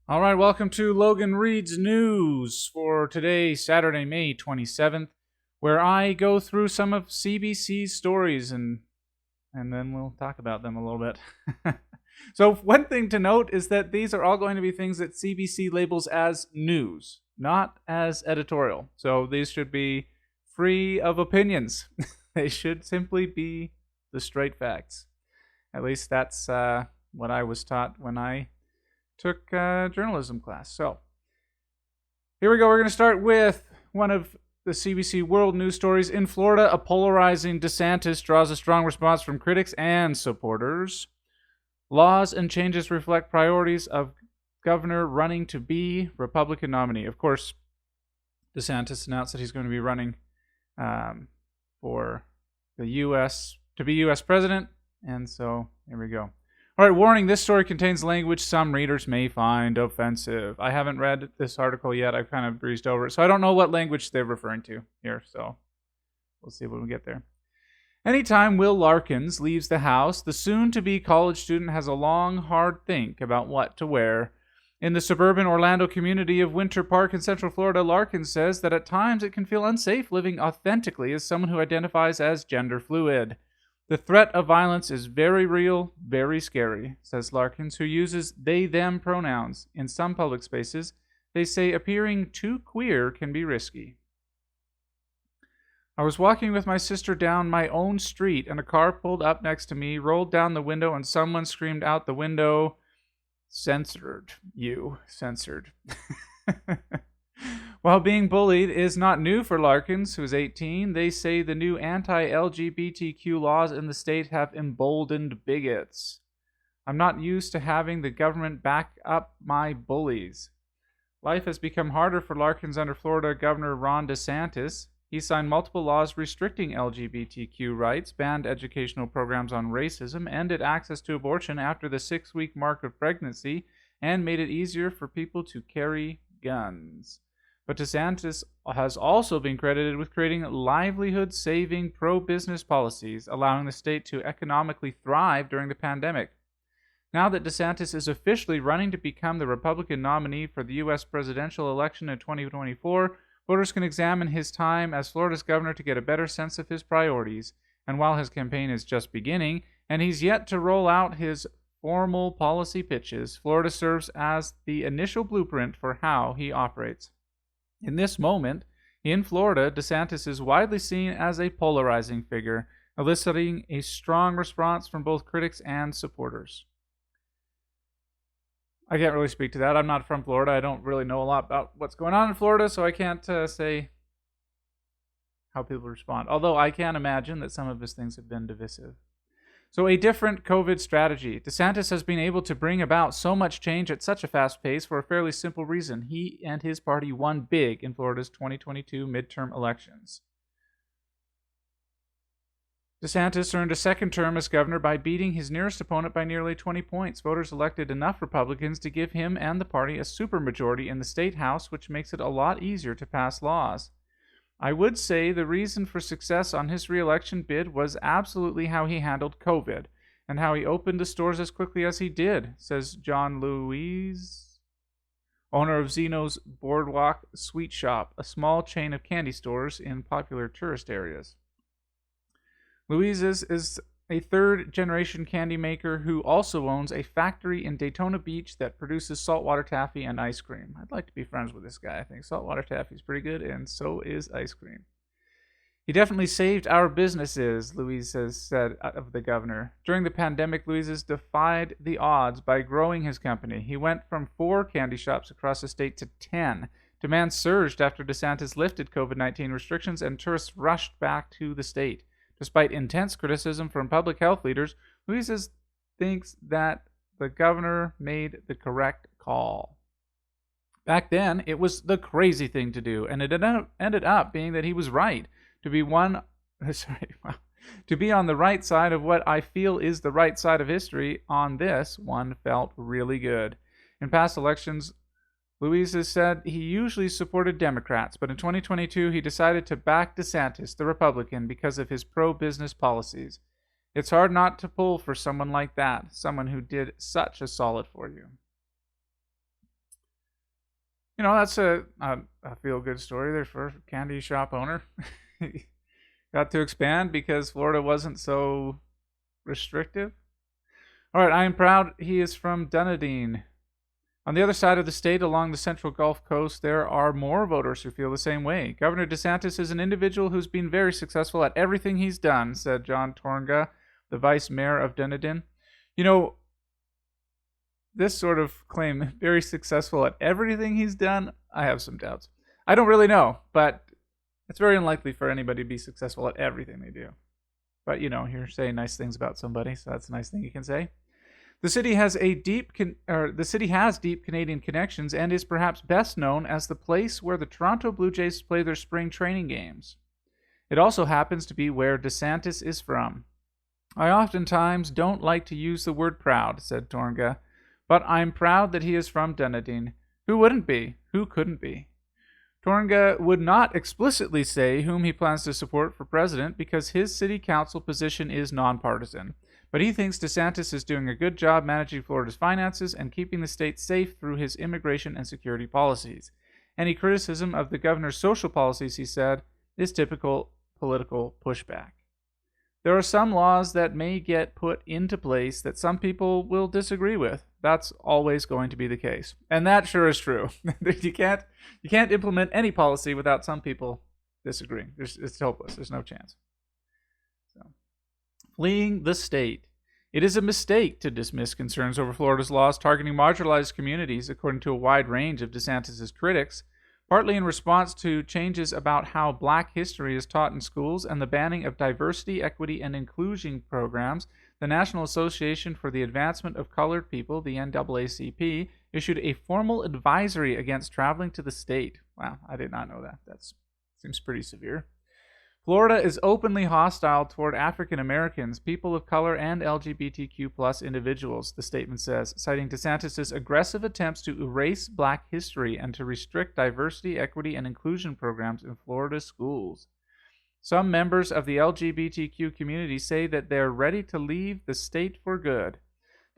All right, welcome to Logan Reads News for today, Saturday, May 27th, where I go through some of CBC's stories and then we'll talk about them a little bit. So one thing to note is that these are all going to be things that CBC labels as news, not as editorial. So these should be free of opinions. They should simply be the straight facts. At least that's what I was taught when I took journalism class. So here we go. We're going to start with one of the CBC World News stories. In Florida, a polarizing DeSantis draws a strong response from critics and supporters. Laws and changes reflect priorities of governor running to be Republican nominee. Of course, DeSantis announced that he's going to be running for the U.S. to be U.S. president. And so here we go. All right, warning, this story contains language some readers may find offensive. I haven't read this article yet. I've kind of breezed over it. So I don't know what language they're referring to here. So we'll see when we get there. Anytime Will Larkins leaves the house, the soon-to-be college student has a long, hard think about what to wear. In the suburban Orlando community of Winter Park in Central Florida, Larkins says that at times it can feel unsafe living authentically as someone who identifies as gender fluid. The threat of violence is very real, very scary, says Larkins, who uses they-them pronouns. In some public spaces, they say appearing too queer can be risky. I was walking with my sister down my own street, and a car pulled up next to me, rolled down the window, and someone screamed out the window, "Censored. You. Censored." While being bullied is not new for Larkins, who is 18, they say the new anti-LGBTQ laws in the state have emboldened bigots. I'm not used to having the government back up my bullies. Life has become harder for Larkins under Florida Governor Ron DeSantis. He signed multiple laws restricting LGBTQ rights, banned educational programs on racism, ended access to abortion after the 6-week mark of pregnancy, and made it easier for people to carry guns. But DeSantis has also been credited with creating livelihood-saving pro-business policies, allowing the state to economically thrive during the pandemic. Now that DeSantis is officially running to become the Republican nominee for the U.S. presidential election in 2024, voters can examine his time as Florida's governor to get a better sense of his priorities. And while his campaign is just beginning, and he's yet to roll out his formal policy pitches, Florida serves as the initial blueprint for how he operates. In this moment, in Florida, DeSantis is widely seen as a polarizing figure, eliciting a strong response from both critics and supporters. I can't really speak to that. I'm not from Florida. I don't really know a lot about what's going on in Florida, so I can't say how people respond. Although I can imagine that some of his things have been divisive. So a different COVID strategy. DeSantis has been able to bring about so much change at such a fast pace for a fairly simple reason. He and his party won big in Florida's 2022 midterm elections. DeSantis earned a second term as governor by beating his nearest opponent by nearly 20 points. Voters elected enough Republicans to give him and the party a supermajority in the state house, which makes it a lot easier to pass laws. I would say the reason for success on his re-election bid was absolutely how he handled COVID and how he opened the stores as quickly as he did, says John Louise, owner of Zeno's Boardwalk Sweet Shop, a small chain of candy stores in popular tourist areas. Louise's is a third-generation candy maker who also owns a factory in Daytona Beach that produces saltwater taffy and ice cream. I'd like to be friends with this guy. I think saltwater taffy is pretty good, and so is ice cream. He definitely saved our businesses, Louise has said of the governor. During the pandemic, Louise has defied the odds by growing his company. He went from 4 candy shops across the state to 10. Demand surged after DeSantis lifted COVID-19 restrictions, and tourists rushed back to the state. Despite intense criticism from public health leaders, Louise thinks that the governor made the correct call. Back then, it was the crazy thing to do, and it ended up being that he was right. To be on the right side of what I feel is the right side of history, on this one felt really good. In past elections, Louise has said he usually supported Democrats, but in 2022 he decided to back DeSantis, the Republican, because of his pro-business policies. It's hard not to pull for someone like that, someone who did such a solid for you. That's a feel-good story there for a candy shop owner. Got to expand because Florida wasn't so restrictive. All right, I am proud he is from Dunedin. On the other side of the state, along the central Gulf Coast, there are more voters who feel the same way. Governor DeSantis is an individual who's been very successful at everything he's done, said John Tornga, the vice mayor of Dunedin. This sort of claim, very successful at everything he's done, I have some doubts. I don't really know, but it's very unlikely for anybody to be successful at everything they do. But, you're saying nice things about somebody, so that's a nice thing you can say. The city has deep Canadian connections and is perhaps best known as the place where the Toronto Blue Jays play their spring training games. It also happens to be where DeSantis is from. I oftentimes don't like to use the word proud, said Tornga, but I'm proud that he is from Dunedin. Who wouldn't be? Who couldn't be? Tornga would not explicitly say whom he plans to support for president because his city council position is nonpartisan. But he thinks DeSantis is doing a good job managing Florida's finances and keeping the state safe through his immigration and security policies. Any criticism of the governor's social policies, he said, is typical political pushback. There are some laws that may get put into place that some people will disagree with. That's always going to be the case. And that sure is true. You can't implement any policy without some people disagreeing. It's hopeless. There's no chance. Fleeing the state. It is a mistake to dismiss concerns over Florida's laws targeting marginalized communities, according to a wide range of DeSantis' critics, partly in response to changes about how Black history is taught in schools and the banning of diversity, equity, and inclusion programs. The National Association for the Advancement of Colored People, the NAACP, issued a formal advisory against traveling to the state. Wow, I did not know that. That seems pretty severe. Florida is openly hostile toward African Americans, people of color, and LGBTQ+ individuals, the statement says, citing DeSantis' aggressive attempts to erase Black history and to restrict diversity, equity, and inclusion programs in Florida schools. Some members of the LGBTQ community say that they're ready to leave the state for good.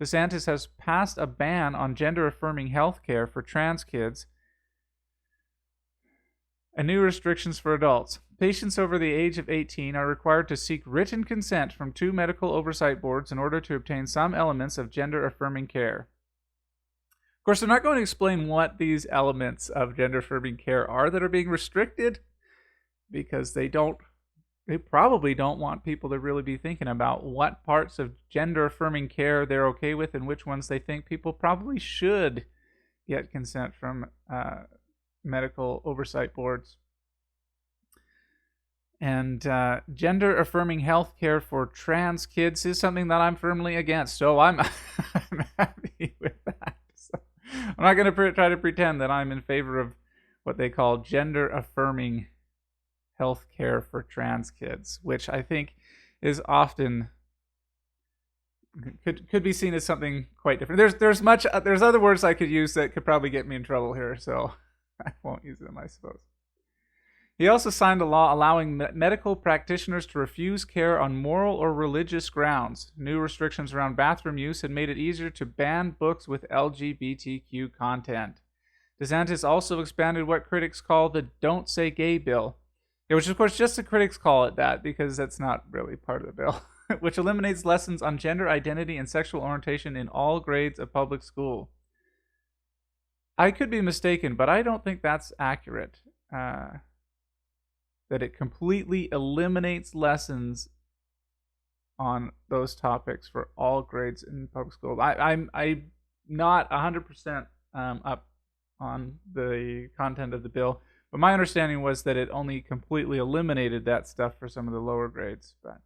DeSantis has passed a ban on gender-affirming health care for trans kids and new restrictions for adults. Patients over the age of 18 are required to seek written consent from 2 medical oversight boards in order to obtain some elements of gender-affirming care. Of course, they're not going to explain what these elements of gender-affirming care are that are being restricted, because they probably don't want people to really be thinking about what parts of gender-affirming care they're okay with and which ones they think people probably should get consent from medical oversight boards. And gender-affirming health care for trans kids is something that I'm firmly against. So I'm happy with that. So I'm not going to try to pretend that I'm in favor of what they call gender-affirming health care for trans kids, which I think is often could be seen as something quite different. There's other words I could use that could probably get me in trouble here, so I won't use them, I suppose. He also signed a law allowing medical practitioners to refuse care on moral or religious grounds. New restrictions around bathroom use had made it easier to ban books with LGBTQ content. DeSantis also expanded what critics call the Don't Say Gay bill, which of course just the critics call it that because that's not really part of the bill, which eliminates lessons on gender identity and sexual orientation in all grades of public school. I could be mistaken, but I don't think that's accurate. That it completely eliminates lessons on those topics for all grades in public school. I'm not 100% up on the content of the bill, but my understanding was that it only completely eliminated that stuff for some of the lower grades, but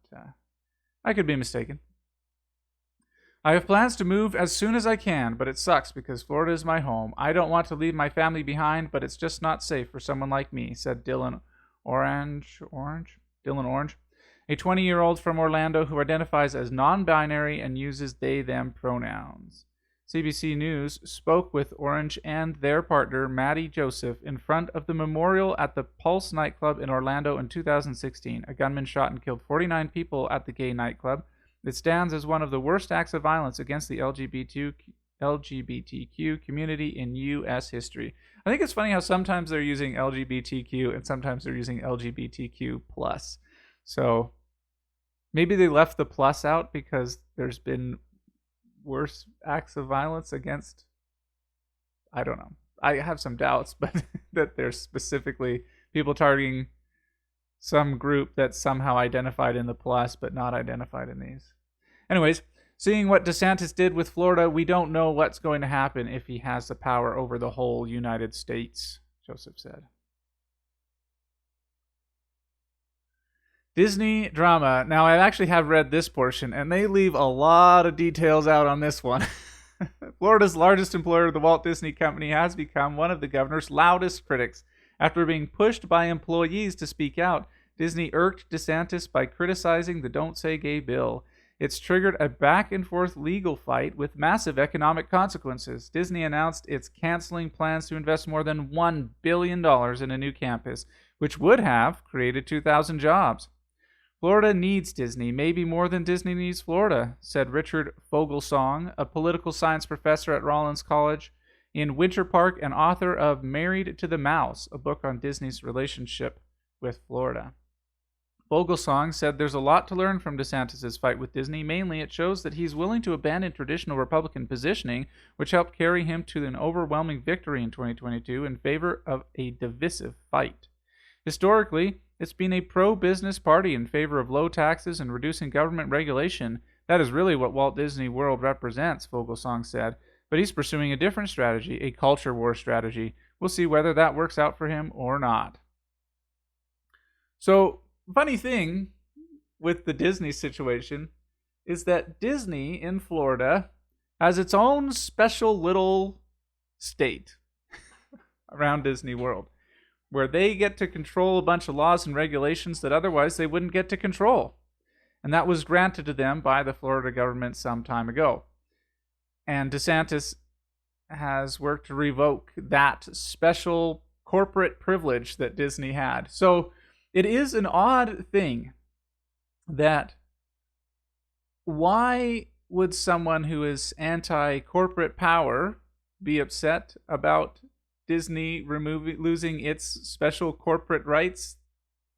I could be mistaken. I have plans to move as soon as I can, but it sucks because Florida is my home. I don't want to leave my family behind, but it's just not safe for someone like me, said Dylan Orange, a 20-year-old from Orlando who identifies as non-binary and uses they/them pronouns. CBC News spoke with Orange and their partner, Maddie Joseph, in front of the memorial at the Pulse nightclub in Orlando in 2016. A gunman shot and killed 49 people at the gay nightclub. It stands as one of the worst acts of violence against the LGBTQ community in U.S. history. I think it's funny how sometimes they're using LGBTQ and sometimes they're using LGBTQ+. So maybe they left the plus out because there's been worse acts of violence against, I don't know. I have some doubts, but that there's specifically people targeting some group that's somehow identified in the plus, but not identified in these. Anyways, seeing what DeSantis did with Florida, we don't know what's going to happen if he has the power over the whole United States, Joseph said. Disney drama. Now, I actually have read this portion, and they leave a lot of details out on this one. Florida's largest employer, the Walt Disney Company, has become one of the governor's loudest critics. After being pushed by employees to speak out, Disney irked DeSantis by criticizing the Don't Say Gay bill. It's triggered a back-and-forth legal fight with massive economic consequences. Disney announced it's canceling plans to invest more than $1 billion in a new campus, which would have created 2,000 jobs. Florida needs Disney, maybe more than Disney needs Florida, said Richard Fogelsong, a political science professor at Rollins College in Winter Park and author of Married to the Mouse, a book on Disney's relationship with Florida. Fogelsong said there's a lot to learn from DeSantis' fight with Disney. Mainly, it shows that he's willing to abandon traditional Republican positioning, which helped carry him to an overwhelming victory in 2022 in favor of a divisive fight. Historically, it's been a pro-business party in favor of low taxes and reducing government regulation. That is really what Walt Disney World represents, Fogelsong said. But he's pursuing a different strategy, a culture war strategy. We'll see whether that works out for him or not. So, funny thing with the Disney situation is that Disney in Florida has its own special little state around Disney World, where they get to control a bunch of laws and regulations that otherwise they wouldn't get to control. And that was granted to them by the Florida government some time ago. And DeSantis has worked to revoke that special corporate privilege that Disney had. So it is an odd thing that why would someone who is anti-corporate power be upset about Disney losing its special corporate rights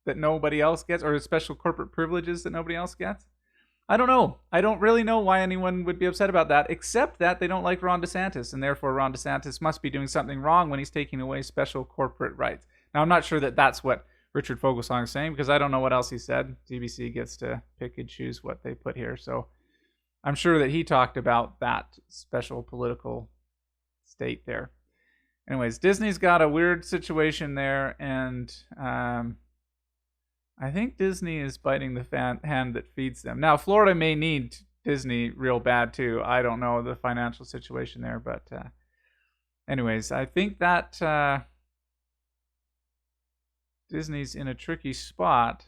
that nobody else gets, or special corporate privileges that nobody else gets? I don't know. I don't really know why anyone would be upset about that, except that they don't like Ron DeSantis, and therefore Ron DeSantis must be doing something wrong when he's taking away special corporate rights. Now, I'm not sure that that's what Richard Fogelsong is saying, because I don't know what else he said. DBC gets to pick and choose what they put here, so I'm sure that he talked about that special political state there. Anyways, Disney's got a weird situation there, and I think Disney is biting the hand that feeds them. Now, Florida may need Disney real bad, too. I don't know the financial situation there, but anyways, I think that Disney's in a tricky spot,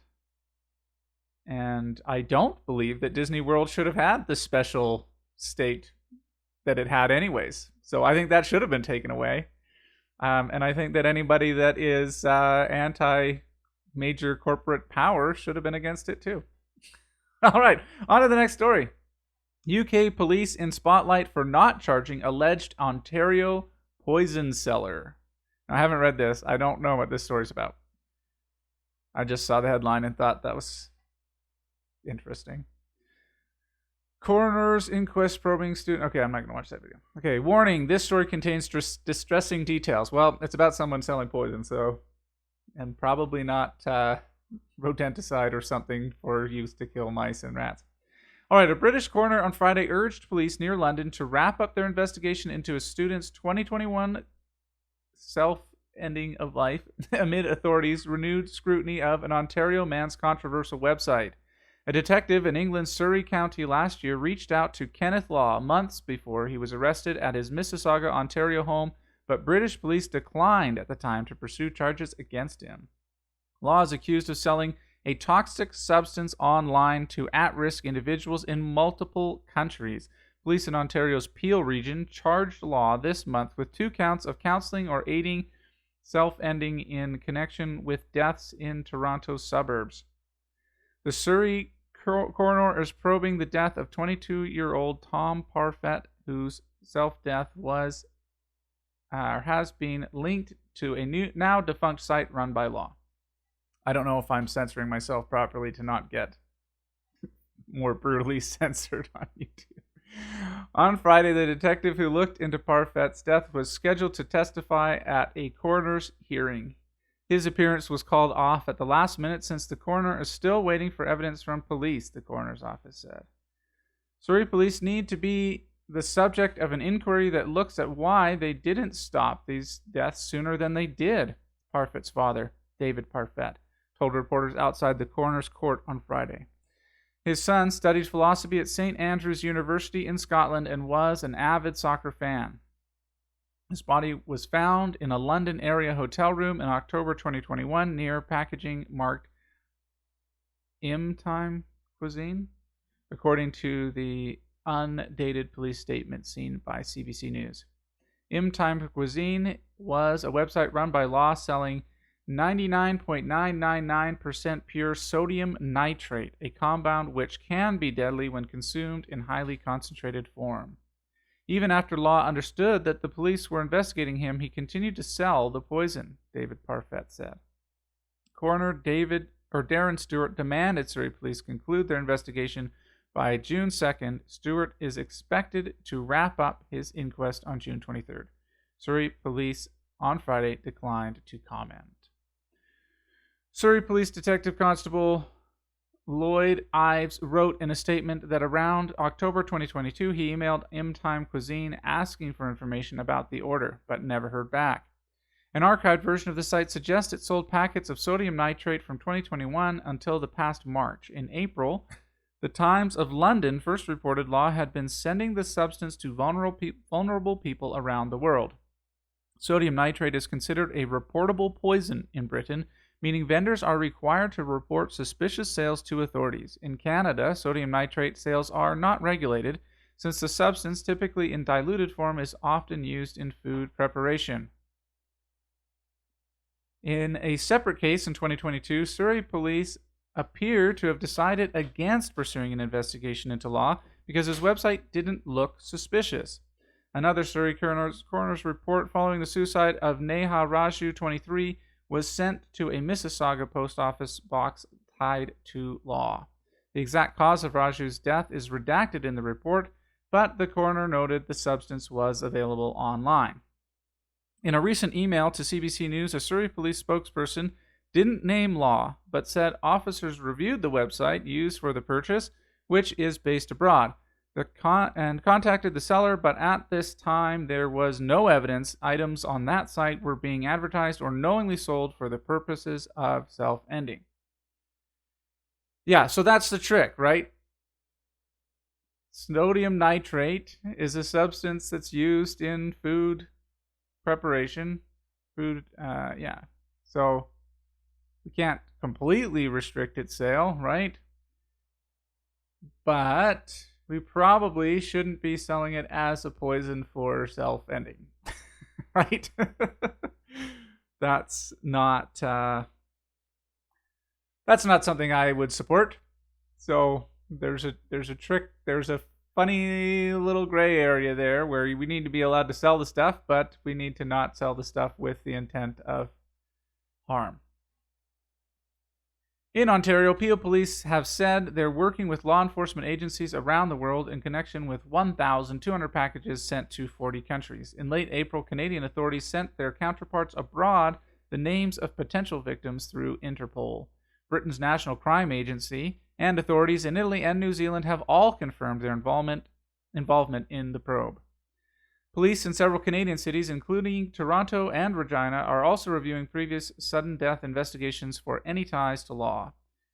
and I don't believe that Disney World should have had the special state that it had anyways. So I think that should have been taken away. And I think that anybody that is anti-major corporate power should have been against it too. All right, on to the next story. UK police in spotlight for not charging alleged Ontario poison seller. Now, I haven't read this. I don't know what this story's about. I just saw the headline and thought that was interesting. Coroner's inquest probing student. Okay, I'm not going to watch that video. Okay, warning. This story contains distressing details. Well, it's about someone selling poison, so... And probably not rodenticide or something for use to kill mice and rats. All right, a British coroner on Friday urged police near London to wrap up their investigation into a student's 2021 self-ending of life amid authorities' renewed scrutiny of an Ontario man's controversial website. A detective in England's Surrey County last year reached out to Kenneth Law months before he was arrested at his Mississauga, Ontario home, but British police declined at the time to pursue charges against him. Law is accused of selling a toxic substance online to at-risk individuals in multiple countries. Police in Ontario's Peel region charged Law this month with 2 counts of counseling or aiding self-ending in connection with deaths in Toronto's suburbs. The Surrey coroner is probing the death of 22-year-old Tom Parfett, whose self-death was has been linked to a new, now defunct site run by Law. I don't know if I'm censoring myself properly to not get more brutally censored on YouTube. On Friday, the detective who looked into Parfet's death was scheduled to testify at a coroner's hearing. His appearance was called off at the last minute since the coroner is still waiting for evidence from police, the coroner's office said. Surrey police need to be the subject of an inquiry that looks at why they didn't stop these deaths sooner than they did, Parfet's father, David Parfet, told reporters outside the coroner's court on Friday. His son studied philosophy at St. Andrews University in Scotland and was an avid soccer fan. His body was found in a London area hotel room in October 2021 near packaging marked Time Cuisine, according to the undated police statement seen by CBC News. Time Cuisine was a website run by Law selling 99.999% pure sodium nitrate, a compound which can be deadly when consumed in highly concentrated form. Even after Law understood that the police were investigating him, he continued to sell the poison, David Parfet said. Coroner Darren Stewart demanded Surrey police conclude their investigation by June 2nd. Stewart is expected to wrap up his inquest on June 23rd. Surrey police on Friday declined to comment. Surrey Police Detective Constable Lloyd Ives wrote in a statement that around October 2022, he emailed Time Cuisine asking for information about the order, but never heard back. An archived version of the site suggests it sold packets of sodium nitrate from 2021 until the past March. In April, the Times of London first reported Law had been sending the substance to vulnerable people around the world. Sodium nitrate is considered a reportable poison in Britain, meaning vendors are required to report suspicious sales to authorities. In Canada, sodium nitrate sales are not regulated, since the substance, typically in diluted form, is often used in food preparation. In a separate case in 2022, Surrey police appear to have decided against pursuing an investigation into Law because his website didn't look suspicious. Another Surrey coroner's report following the suicide of Neha Raju, 23, was sent to a Mississauga post office box tied to Law. The exact cause of Raju's death is redacted in the report, but the coroner noted the substance was available online. In a recent email to CBC News, a Surrey police spokesperson didn't name Law, but said officers reviewed the website used for the purchase, which is based abroad, and contacted the seller, but at this time there was no evidence items on that site were being advertised or knowingly sold for the purposes of self-ending. Yeah, so that's the trick, right? Sodium nitrate is a substance that's used in food preparation. So we can't completely restrict its sale, right? But we probably shouldn't be selling it as a poison for self-ending, right? That's not something I would support. So there's a trick. There's a funny little gray area there where we need to be allowed to sell the stuff, but we need to not sell the stuff with the intent of harm. In Ontario, Peel Police have said they're working with law enforcement agencies around the world in connection with 1,200 packages sent to 40 countries. In late April, Canadian authorities sent their counterparts abroad the names of potential victims through Interpol. Britain's National Crime Agency and authorities in Italy and New Zealand have all confirmed their involvement in the probe. Police in several Canadian cities, including Toronto and Regina, are also reviewing previous sudden death investigations for any ties to Law.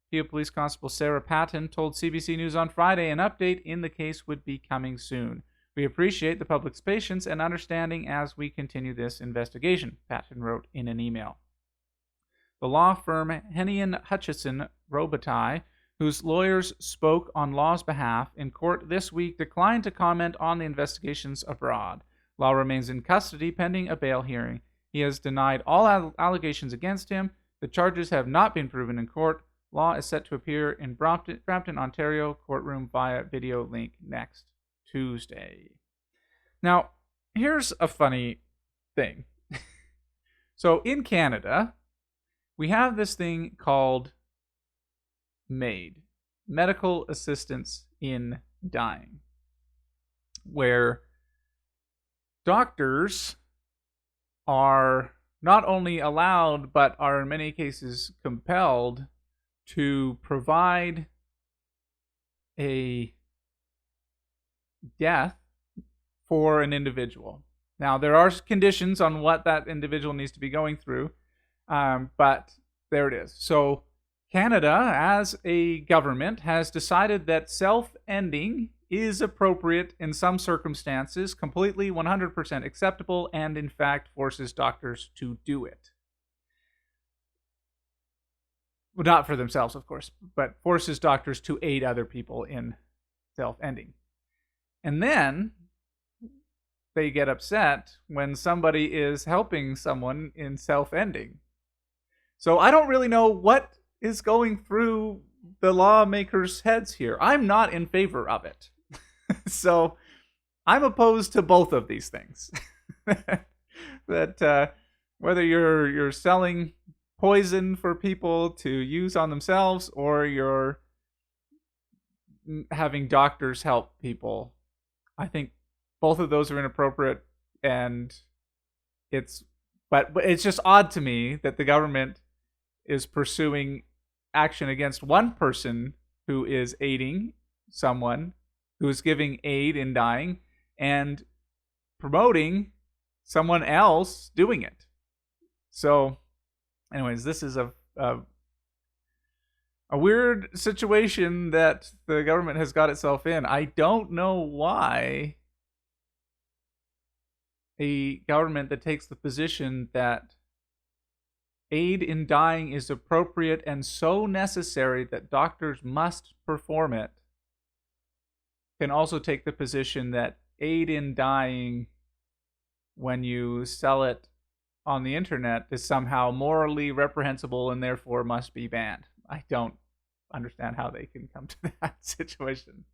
Peel Police Constable Sarah Patton told CBC News on Friday an update in the case would be coming soon. We appreciate the public's patience and understanding as we continue this investigation, Patton wrote in an email. The law firm Hennian Hutchison Robitaille, whose lawyers spoke on Law's behalf in court this week, declined to comment on the investigations abroad. Law remains in custody pending a bail hearing. He has denied all allegations against him. The charges have not been proven in court. Law is set to appear in Brampton, Ontario courtroom via video link next Tuesday. Now, here's a funny thing. So in Canada, we have this thing called MAID, Medical Assistance in Dying, where doctors are not only allowed, but are in many cases compelled to provide a death for an individual. Now, there are conditions on what that individual needs to be going through, but there it is. So Canada, as a government, has decided that self-ending is appropriate in some circumstances, completely 100% acceptable, and in fact forces doctors to do it. Well, not for themselves, of course, but forces doctors to aid other people in self-ending. And then they get upset when somebody is helping someone in self-ending. So I don't really know what is going through the lawmakers' heads here. I'm not in favor of it. So I'm opposed to both of these things. That whether you're selling poison for people to use on themselves, or you're having doctors help people, I think both of those are inappropriate, and it's just odd to me that the government is pursuing action against one person who is aiding someone who is giving aid in dying, and promoting someone else doing it. So, anyways, this is a weird situation that the government has got itself in. I don't know why a government that takes the position that aid in dying is appropriate and so necessary that doctors must perform it can also take the position that aid in dying, when you sell it on the internet, is somehow morally reprehensible and therefore must be banned. I don't understand how they can come to that situation.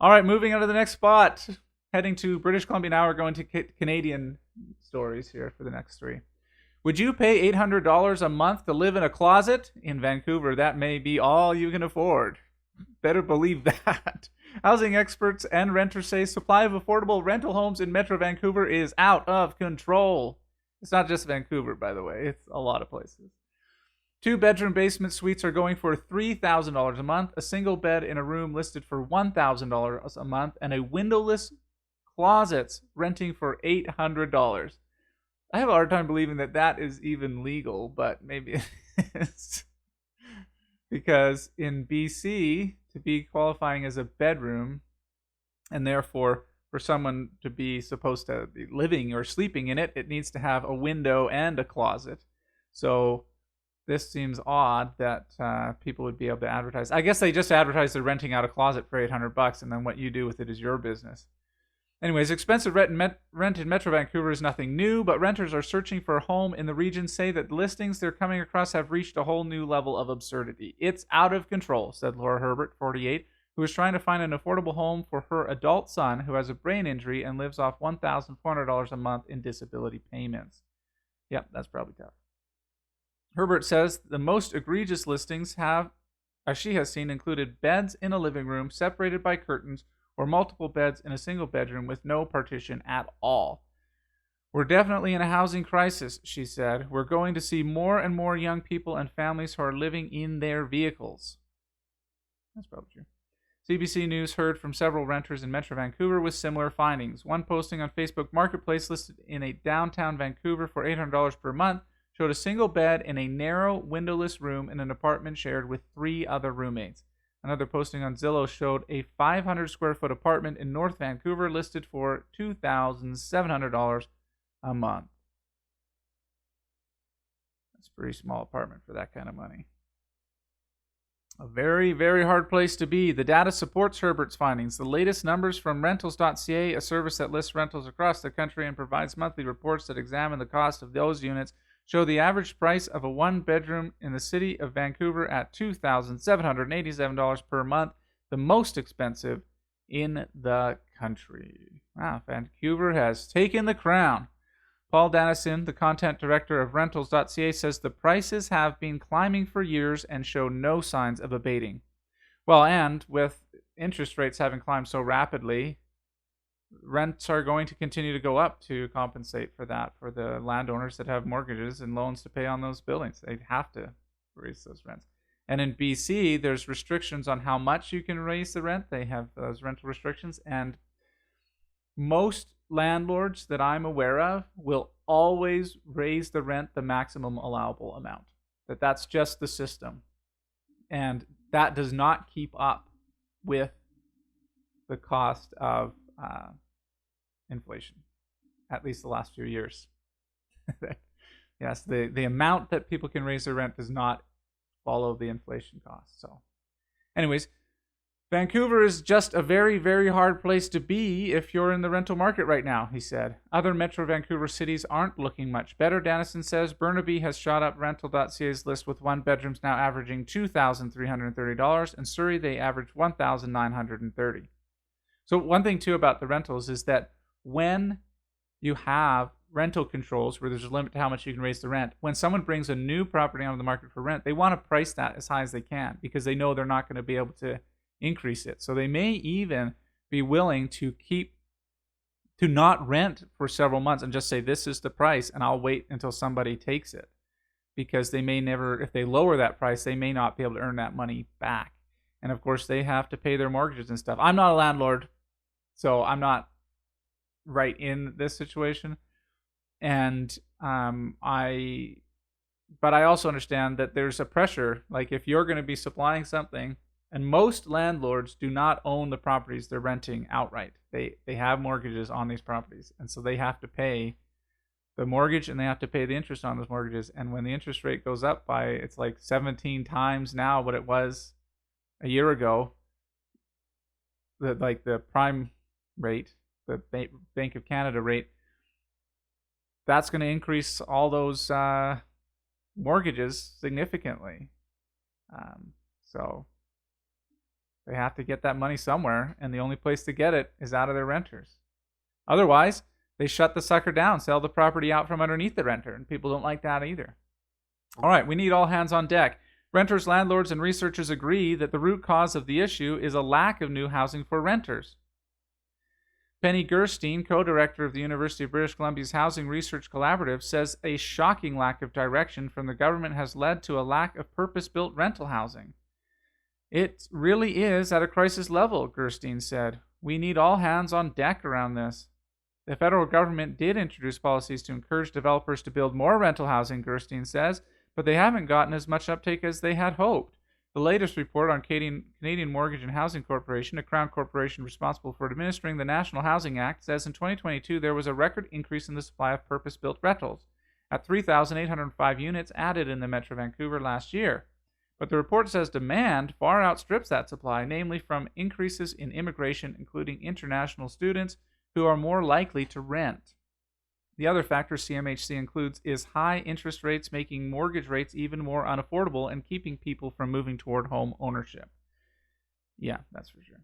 All right, moving on to the next spot. Heading to British Columbia now. We're going to Canadian stories here for the next three. Would you pay $800 a month to live in a closet? In Vancouver, that may be all you can afford. Better believe that. Housing experts and renters say supply of affordable rental homes in Metro Vancouver is out of control. It's not just Vancouver, by the way. It's a lot of places. 2-bedroom basement suites are going for $3,000 a month, a single bed in a room listed for $1,000 a month, and a windowless closets renting for $800. I have a hard time believing that that is even legal, but maybe it is. Because in BC, to be qualifying as a bedroom, and therefore for someone to be supposed to be living or sleeping in it, it needs to have a window and a closet. So this seems odd that people would be able to advertise. I guess they just advertise they're renting out a closet for $800, and then what you do with it is your business. Anyways, expensive rent in Metro Vancouver is nothing new, but renters are searching for a home in the region say that listings they're coming across have reached a whole new level of absurdity. It's out of control, said Laura Herbert, 48, who is trying to find an affordable home for her adult son who has a brain injury and lives off $1,400 a month in disability payments. Yep, that's probably tough. Herbert says the most egregious listings she has seen included beds in a living room separated by curtains, or multiple beds in a single bedroom with no partition at all. We're definitely in a housing crisis, she said. We're going to see more and more young people and families who are living in their vehicles. That's probably true. CBC News heard from several renters in Metro Vancouver with similar findings. One posting on Facebook Marketplace listed in a downtown Vancouver for $800 per month showed a single bed in a narrow, windowless room in an apartment shared with 3 other roommates. Another posting on Zillow showed a 500 square foot apartment in North Vancouver listed for $2,700 a month. That's a pretty small apartment for that kind of money. A very, very hard place to be. The data supports Herbert's findings. The latest numbers from Rentals.ca, a service that lists rentals across the country and provides monthly reports that examine the cost of those units, show the average price of a one-bedroom in the city of Vancouver at $2,787 per month, the most expensive in the country. Wow, Vancouver has taken the crown. Paul Dannison, the content director of Rentals.ca, says the prices have been climbing for years and show no signs of abating. Well, and with interest rates having climbed so rapidly, rents are going to continue to go up to compensate for that for the landowners that have mortgages and loans to pay on those buildings. They have to raise those rents. And in BC, there's restrictions on how much you can raise the rent. They have those rental restrictions, and most landlords that I'm aware of will always raise the rent the maximum allowable amount. That's just the system. And that does not keep up with the cost of inflation, at least the last few years. Yes, the amount that people can raise their rent does not follow the inflation cost. So, anyways, Vancouver is just a very, very hard place to be if you're in the rental market right now, he said. Other Metro Vancouver cities aren't looking much better, Dannison says. Burnaby has shot up Rental.ca's list with one bedrooms now averaging $2,330, and Surrey they average $1,930. So one thing too about the rentals is that when you have rental controls where there's a limit to how much you can raise the rent, when someone brings a new property onto the market for rent, they want to price that as high as they can because they know they're not going to be able to increase it. So they may even be willing to not rent for several months and just say, this is the price, and I'll wait until somebody takes it. Because they may never, if they lower that price, they may not be able to earn that money back. And of course, they have to pay their mortgages and stuff. I'm not a landlord, so I'm not right in this situation. And but I also understand that there's a pressure. Like if you're going to be supplying something, and most landlords do not own the properties they're renting outright. They have mortgages on these properties, and so they have to pay the mortgage and they have to pay the interest on those mortgages. And when the interest rate goes up by, it's like 17 times now what it was a year ago, the prime rate, the Bank of Canada rate, that's going to increase all those mortgages significantly. So they have to get that money somewhere, and the only place to get it is out of their renters. Otherwise, they shut the sucker down, sell the property out from underneath the renter, and people don't like that either. All right, we need all hands on deck. Renters, landlords, and researchers agree that the root cause of the issue is a lack of new housing for renters. Penny Gerstein, co-director of the University of British Columbia's Housing Research Collaborative, says a shocking lack of direction from the government has led to a lack of purpose-built rental housing. It really is at a crisis level, Gerstein said. We need all hands on deck around this. The federal government did introduce policies to encourage developers to build more rental housing, Gerstein says, but they haven't gotten as much uptake as they had hoped. The latest report on Canadian Mortgage and Housing Corporation, a Crown corporation responsible for administering the National Housing Act, says in 2022 there was a record increase in the supply of purpose-built rentals, at 3,805 units added in the Metro Vancouver last year. But the report says demand far outstrips that supply, namely from increases in immigration, including international students, who are more likely to rent. The other factor CMHC includes is high interest rates making mortgage rates even more unaffordable and keeping people from moving toward home ownership. Yeah, that's for sure.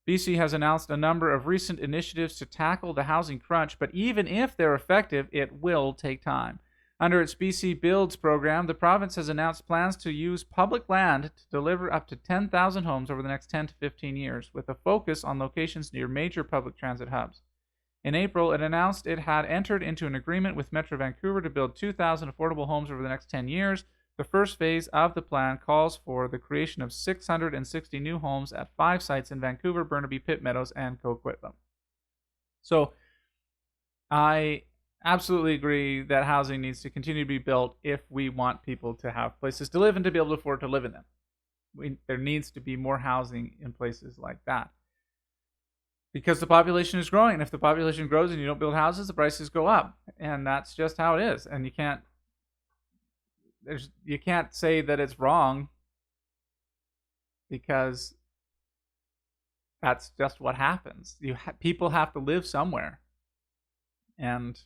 BC has announced a number of recent initiatives to tackle the housing crunch, but even if they're effective, it will take time. Under its BC Builds program, the province has announced plans to use public land to deliver up to 10,000 homes over the next 10 to 15 years, with a focus on locations near major public transit hubs. In April, it announced it had entered into an agreement with Metro Vancouver to build 2,000 affordable homes over the next 10 years. The first phase of the plan calls for the creation of 660 new homes at 5 sites in Vancouver, Burnaby, Pitt Meadows, and Coquitlam. So, I absolutely agree that housing needs to continue to be built if we want people to have places to live and to be able to afford to live in them. There needs to be more housing in places like that. Because the population is growing. And if the population grows and you don't build houses, the prices go up. And that's just how it is. And you can't say that it's wrong, because that's just what happens. People have to live somewhere. And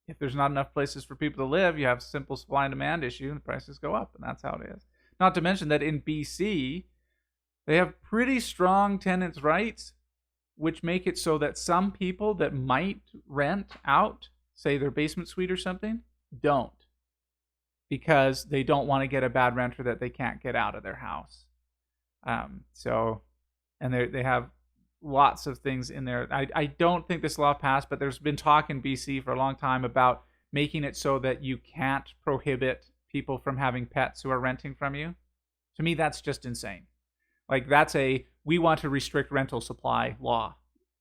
if there's not enough places for people to live, you have a simple supply and demand issue, and the prices go up, and that's how it is. Not to mention that in BC, they have pretty strong tenants' rights, which make it so that some people that might rent out, say their basement suite or something, don't, because they don't want to get a bad renter that they can't get out of their house. And they have lots of things in there. I don't think this law passed, but there's been talk in BC for a long time about making it so that you can't prohibit people from having pets who are renting from you. To me, that's just insane. Like, we want to restrict rental supply law.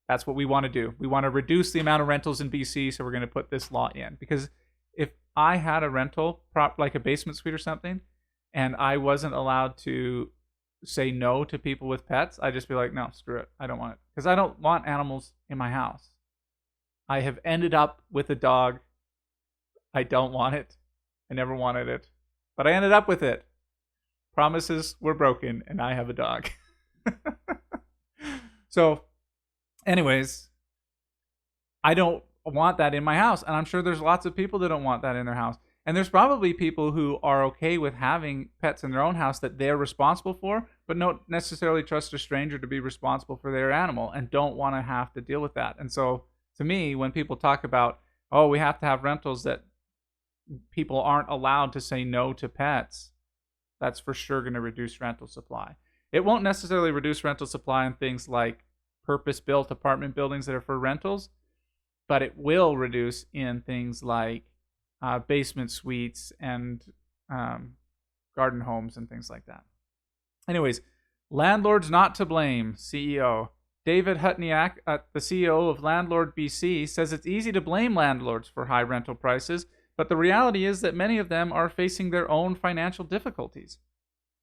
That's what we want to do. We want to reduce the amount of rentals in BC, so we're going to put this law in. Because if I had a rental, like a basement suite or something, and I wasn't allowed to say no to people with pets, I'd just be like, no, screw it. I don't want it. Because I don't want animals in my house. I have ended up with a dog. I don't want it. I never wanted it. But I ended up with it. Promises were broken, and I have a dog. So, anyways, I don't want that in my house. And I'm sure there's lots of people that don't want that in their house. And there's probably people who are okay with having pets in their own house that they're responsible for, but don't necessarily trust a stranger to be responsible for their animal and don't want to have to deal with that. And so, to me, when people talk about, oh, we have to have rentals that people aren't allowed to say no to pets, that's for sure going to reduce rental supply. It won't necessarily reduce rental supply in things like purpose-built apartment buildings that are for rentals, but it will reduce in things like basement suites and garden homes and things like that. Anyways, landlords not to blame, CEO. David Hutniak, the CEO of Landlord BC, says it's easy to blame landlords for high rental prices, but the reality is that many of them are facing their own financial difficulties.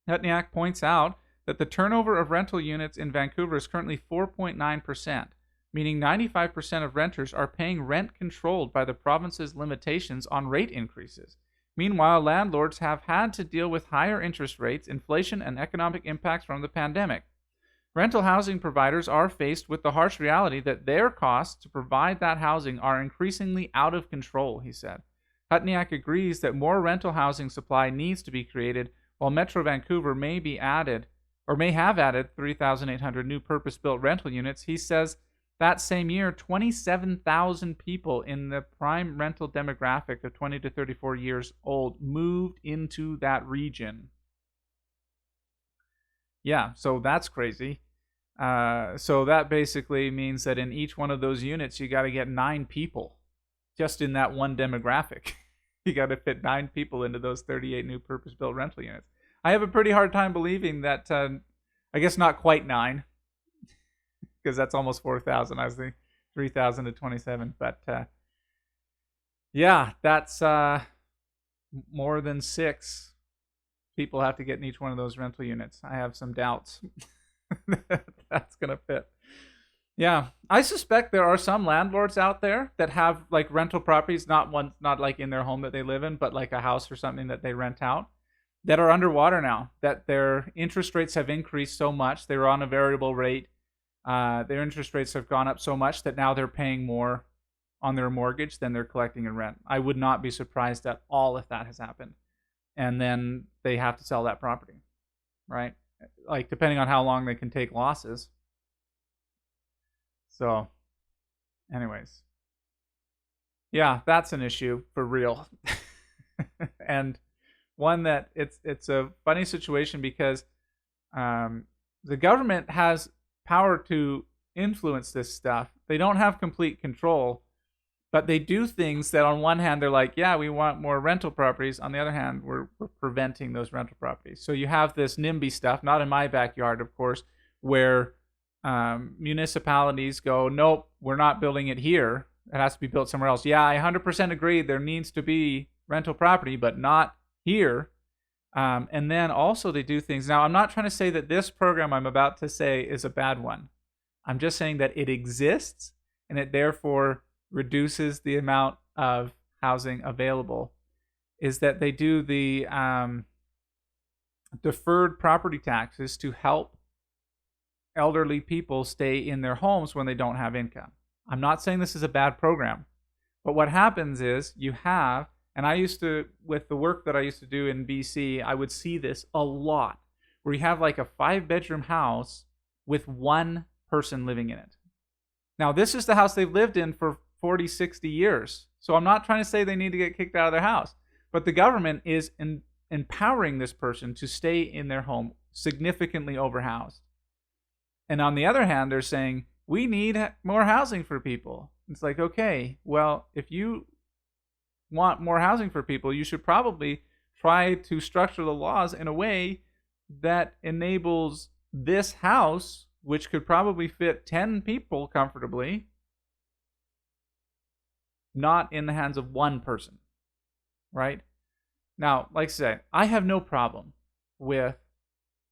Hutniak points out that the turnover of rental units in Vancouver is currently 4.9%, meaning 95% of renters are paying rent controlled by the province's limitations on rate increases. Meanwhile, landlords have had to deal with higher interest rates, inflation, and economic impacts from the pandemic. Rental housing providers are faced with the harsh reality that their costs to provide that housing are increasingly out of control, he said. Hutniak agrees that more rental housing supply needs to be created, while Metro Vancouver may have added 3,800 new purpose-built rental units. He says that same year, 27,000 people in the prime rental demographic of 20 to 34 years old moved into that region. Yeah, so that's crazy. So that basically means that in each one of those units, you got to get 9 people just in that one demographic. You got to fit 9 people into those 38 new purpose-built rental units. I have a pretty hard time believing that, I guess not quite 9, because that's almost 4,000. I was thinking 3,000 to 27. But yeah, that's more than 6 people have to get in each one of those rental units. I have some doubts that's going to fit. Yeah, I suspect there are some landlords out there that have like rental properties, not like in their home that they live in, but like a house or something that they rent out, that are underwater now, that their interest rates have increased so much. They were on a variable rate. Their interest rates have gone up so much that now they're paying more on their mortgage than they're collecting in rent. I would not be surprised at all if that has happened. And then they have to sell that property, right? Like, depending on how long they can take losses. So, anyways. Yeah, that's an issue for real. And one that it's a funny situation because the government has power to influence this stuff. They don't have complete control, but they do things that on one hand they're like, yeah, we want more rental properties. On the other hand, we're preventing those rental properties. So you have this NIMBY stuff, not in my backyard, of course, where municipalities go, nope, we're not building it here. It has to be built somewhere else. Yeah, I 100% agree. There needs to be rental property, but not here. And then also they do things. Now, I'm not trying to say that this program I'm about to say is a bad one. I'm just saying that it exists and it therefore reduces the amount of housing available. Is that they do the deferred property taxes to help elderly people stay in their homes when they don't have income. I'm not saying this is a bad program, but what happens is you have, and I used to, with the work that I used to do in BC, I would see this a lot, where you have like a 5-bedroom house with one person living in it. Now, this is the house they've lived in for 40, 60 years. So I'm not trying to say they need to get kicked out of their house. But the government is empowering this person to stay in their home significantly overhoused. And on the other hand, they're saying, we need more housing for people. It's like, okay, well, if you want more housing for people, you should probably try to structure the laws in a way that enables this house, which could probably fit 10 people comfortably, not in the hands of one person, right? Now, like I said, I have no problem with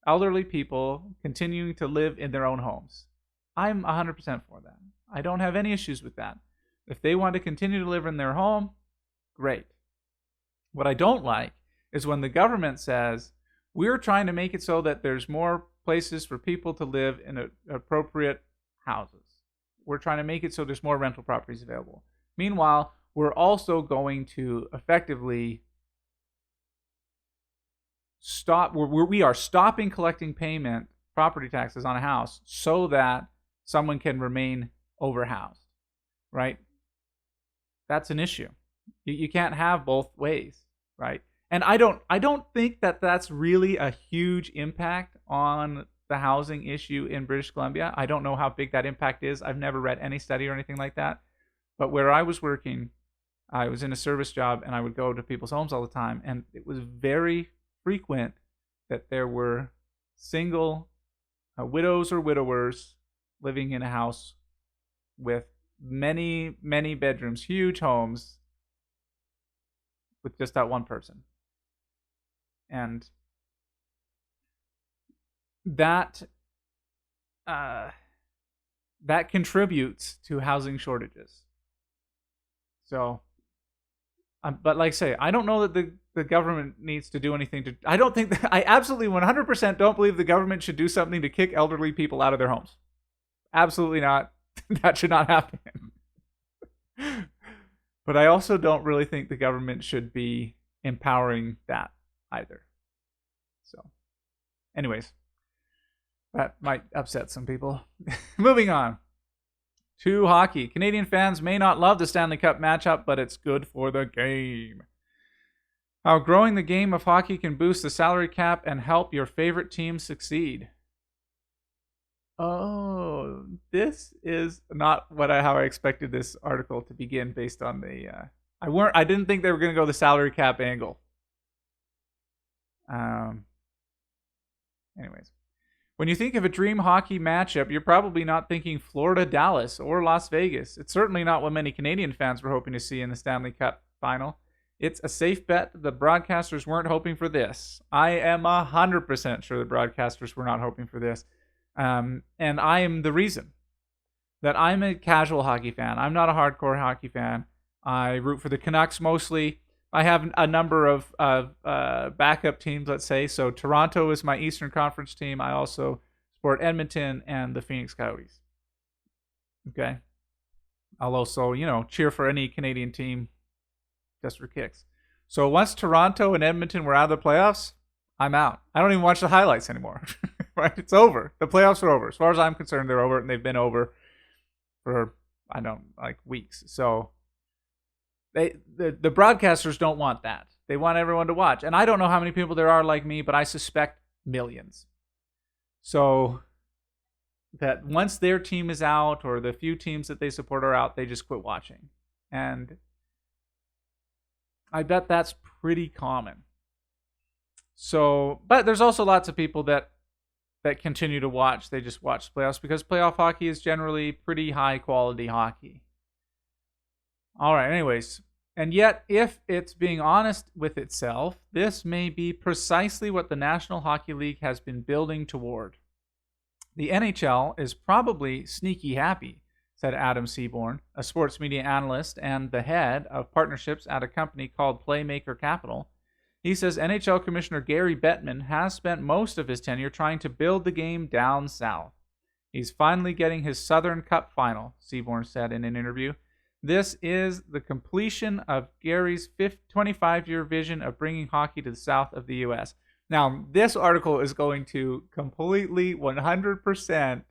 elderly people continuing to live in their own homes. I'm 100% for that. I don't have any issues with that. If they want to continue to live in their home, great. What I don't like is when the government says, we're trying to make it so that there's more places for people to live in appropriate houses. We're trying to make it so there's more rental properties available. Meanwhile, we're also going to effectively we are stopping collecting property taxes on a house so that someone can remain overhoused, right? That's an issue. You can't have both ways, right? And I don't think that that's really a huge impact on the housing issue in British Columbia. I don't know how big that impact is. I've never read any study or anything like that. But where I was working, I was in a service job, and I would go to people's homes all the time, and it was very frequent that there were single widows or widowers living in a house with many, many bedrooms, huge homes with just that one person. And that contributes to housing shortages. So, but like I say, I don't know that the government needs to do anything I don't think that, I absolutely 100% don't believe the government should do something to kick elderly people out of their homes. Absolutely not. That should not happen. But I also don't really think the government should be empowering that either. So, anyways, that might upset some people. Moving on to hockey. Canadian fans may not love the Stanley Cup matchup, but it's good for the game. How growing the game of hockey can boost the salary cap and help your favorite team succeed. Oh, this is not how I expected this article to begin based on the I didn't think they were going to go the salary cap angle. Anyways, when you think of a dream hockey matchup, you're probably not thinking Florida-Dallas or Las Vegas. It's certainly not what many Canadian fans were hoping to see in the Stanley Cup final. It's a safe bet that the broadcasters weren't hoping for this. I am 100% sure the broadcasters were not hoping for this. And I am the reason that I'm a casual hockey fan. I'm not a hardcore hockey fan. I root for the Canucks mostly. I have a number of backup teams, let's say. So Toronto is my Eastern Conference team. I also support Edmonton and the Phoenix Coyotes. Okay. I'll also, cheer for any Canadian team just for kicks. So once Toronto and Edmonton were out of the playoffs, I'm out. I don't even watch the highlights anymore. Right? It's over. The playoffs are over. As far as I'm concerned, they're over, and they've been over for, weeks. So the broadcasters don't want that. They want everyone to watch. And I don't know how many people there are like me, but I suspect millions. So that once their team is out or the few teams that they support are out, they just quit watching. And I bet that's pretty common. So, but there's also lots of people that continue to watch. They just watch playoffs because playoff hockey is generally pretty high quality hockey. All right, anyways. And yet, if it's being honest with itself, this may be precisely what the National Hockey League has been building toward. The NHL is probably sneaky happy, said Adam Seaborn, a sports media analyst and the head of partnerships at a company called Playmaker Capital. He says NHL Commissioner Gary Bettman has spent most of his tenure trying to build the game down south. He's finally getting his Southern Cup final, Seaborn said in an interview. This is the completion of Gary's 25-year vision of bringing hockey to the south of the U.S. Now, this article is going to completely 100%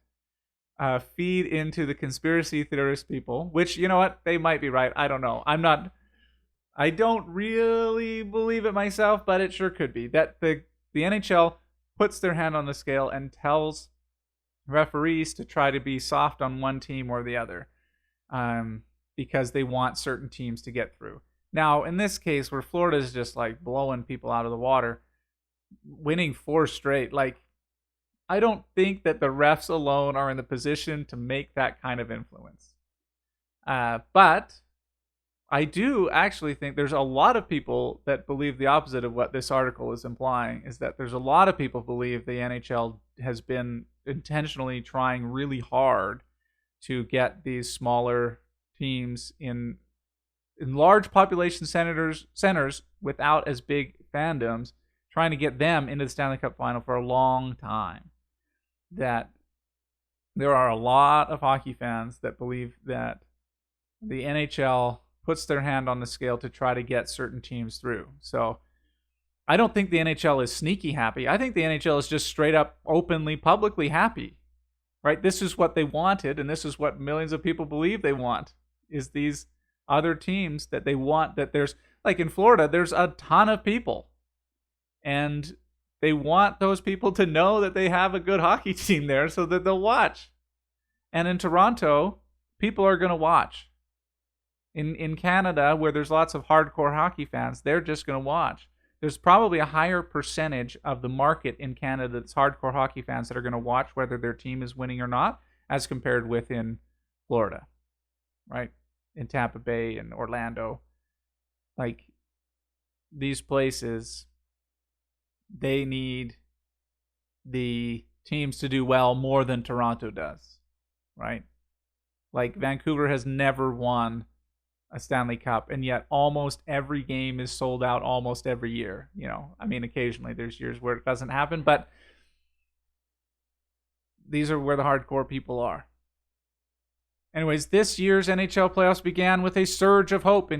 feed into the conspiracy theorist people, which, you know what, they might be right. I don't know. I don't really believe it myself, but it sure could be that the NHL puts their hand on the scale and tells referees to try to be soft on one team or the other, because they want certain teams to get through. Now, in this case, where Florida is just like blowing people out of the water, winning 4 straight, like, I don't think that the refs alone are in the position to make that kind of influence. But I do actually think there's a lot of people that believe the opposite of what this article is implying, is that there's a lot of people believe the NHL has been intentionally trying really hard to get these smaller teams in large population centers without as big fandoms, trying to get them into the Stanley Cup final for a long time. That there are a lot of hockey fans that believe that the NHL puts their hand on the scale to try to get certain teams through. So I don't think the NHL is sneaky happy. I think the NHL is just straight up, openly, publicly happy. Right? This is what they wanted, and this is what millions of people believe they want, is these other teams that they want. That there's, like in Florida, there's a ton of people. And they want those people to know that they have a good hockey team there so that they'll watch. And in Toronto, people are going to watch. In Canada, where there's lots of hardcore hockey fans, they're just going to watch. There's probably a higher percentage of the market in Canada that's hardcore hockey fans that are going to watch whether their team is winning or not, as compared with in Florida, right? In Tampa Bay and Orlando. Like, these places, they need the teams to do well more than Toronto does, right? Like, Vancouver has never won a Stanley Cup, and yet almost every game is sold out almost every year. You know, I mean, occasionally there's years where it doesn't happen, but these are where the hardcore people are. Anyways, this year's NHL playoffs began with a surge of hope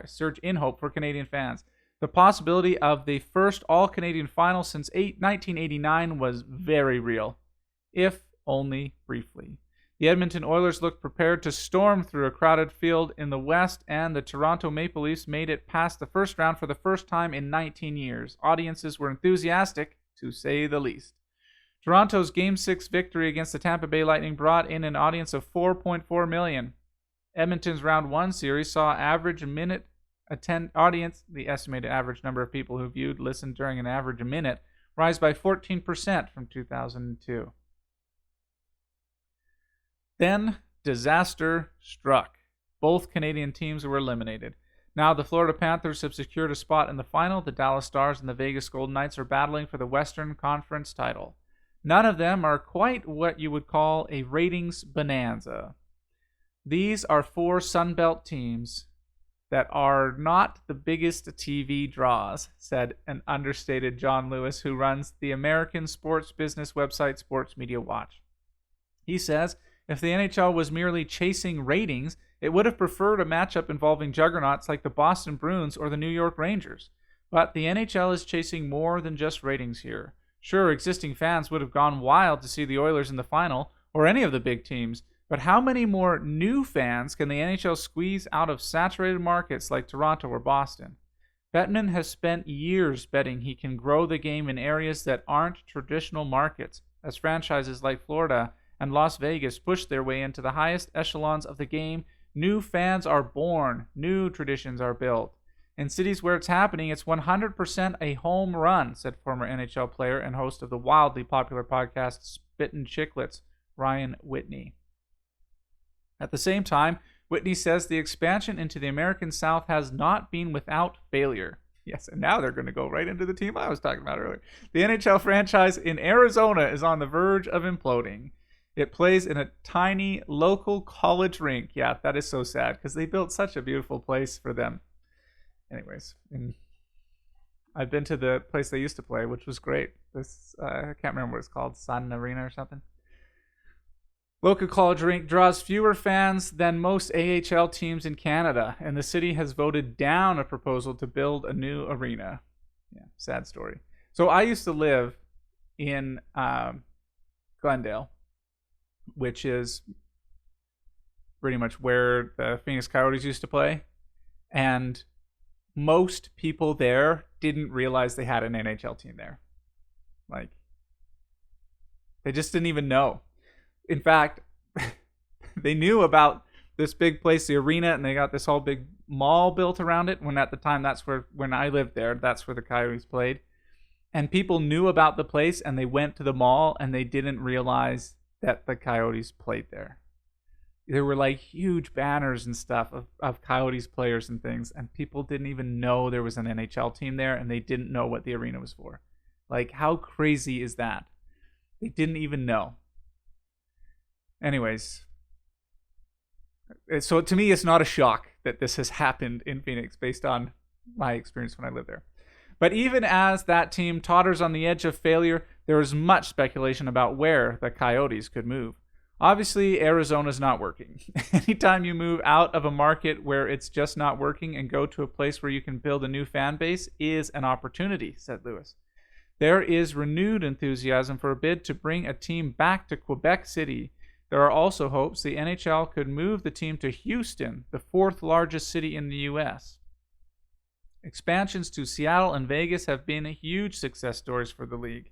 surge in hope for Canadian fans. The possibility of the first all-Canadian final since 1989 was very real, if only briefly. The Edmonton Oilers looked prepared to storm through a crowded field in the West, and the Toronto Maple Leafs made it past the first round for the first time in 19 years. Audiences were enthusiastic, to say the least. Toronto's Game 6 victory against the Tampa Bay Lightning brought in an audience of 4.4 million. Edmonton's Round 1 series saw average minute audience, the estimated average number of people who listened during an average minute, rise by 14% from 2002. Then, disaster struck. Both Canadian teams were eliminated. Now the Florida Panthers have secured a spot in the final. The Dallas Stars and the Vegas Golden Knights are battling for the Western Conference title. None of them are quite what you would call a ratings bonanza. These are 4 Sunbelt teams that are not the biggest TV draws, said an understated John Lewis, who runs the American sports business website Sports Media Watch. He says, if the NHL was merely chasing ratings, it would have preferred a matchup involving juggernauts like the Boston Bruins or the New York Rangers. But the NHL is chasing more than just ratings here. Sure, existing fans would have gone wild to see the Oilers in the final, or any of the big teams, but how many more new fans can the NHL squeeze out of saturated markets like Toronto or Boston? Bettman has spent years betting he can grow the game in areas that aren't traditional markets, as franchises like Florida and Las Vegas push their way into the highest echelons of the game. New fans are born, new traditions are built. In cities where it's happening, it's 100% a home run, said former NHL player and host of the wildly popular podcast Spittin' Chicklets, Ryan Whitney. At the same time, Whitney says the expansion into the American South has not been without failure. Yes, and now they're going to go right into the team I was talking about earlier. The NHL franchise in Arizona is on the verge of imploding. It plays in a tiny local college rink. Yeah, that is so sad because they built such a beautiful place for them. Anyways, I've been to the place they used to play, which was great. I can't remember what it's called, Sun Arena or something. Local college rink draws fewer fans than most AHL teams in Canada, and the city has voted down a proposal to build a new arena. Yeah, sad story. So I used to live in Glendale. which is pretty much where the Phoenix Coyotes used to play. And most people there didn't realize they had an NHL team there. Like, they just didn't even know. In fact, they knew about this big place, the arena, and they got this whole big mall built around it. When at the time, when I lived there, that's where the Coyotes played. And people knew about the place, and they went to the mall, and they didn't realize that the Coyotes played there. There were like huge banners and stuff of Coyotes players and things, and people didn't even know there was an NHL team there, and they didn't know what the arena was for. Like, how crazy is that? They didn't even know. Anyways, so to me, it's not a shock that this has happened in Phoenix based on my experience when I lived there. But even as that team totters on the edge of failure, there is much speculation about where the Coyotes could move. Obviously, Arizona's not working. Anytime you move out of a market where it's just not working and go to a place where you can build a new fan base is an opportunity, said Lewis. There is renewed enthusiasm for a bid to bring a team back to Quebec City. There are also hopes the NHL could move the team to Houston, the fourth largest city in the U.S. Expansions to Seattle and Vegas have been huge success stories for the league.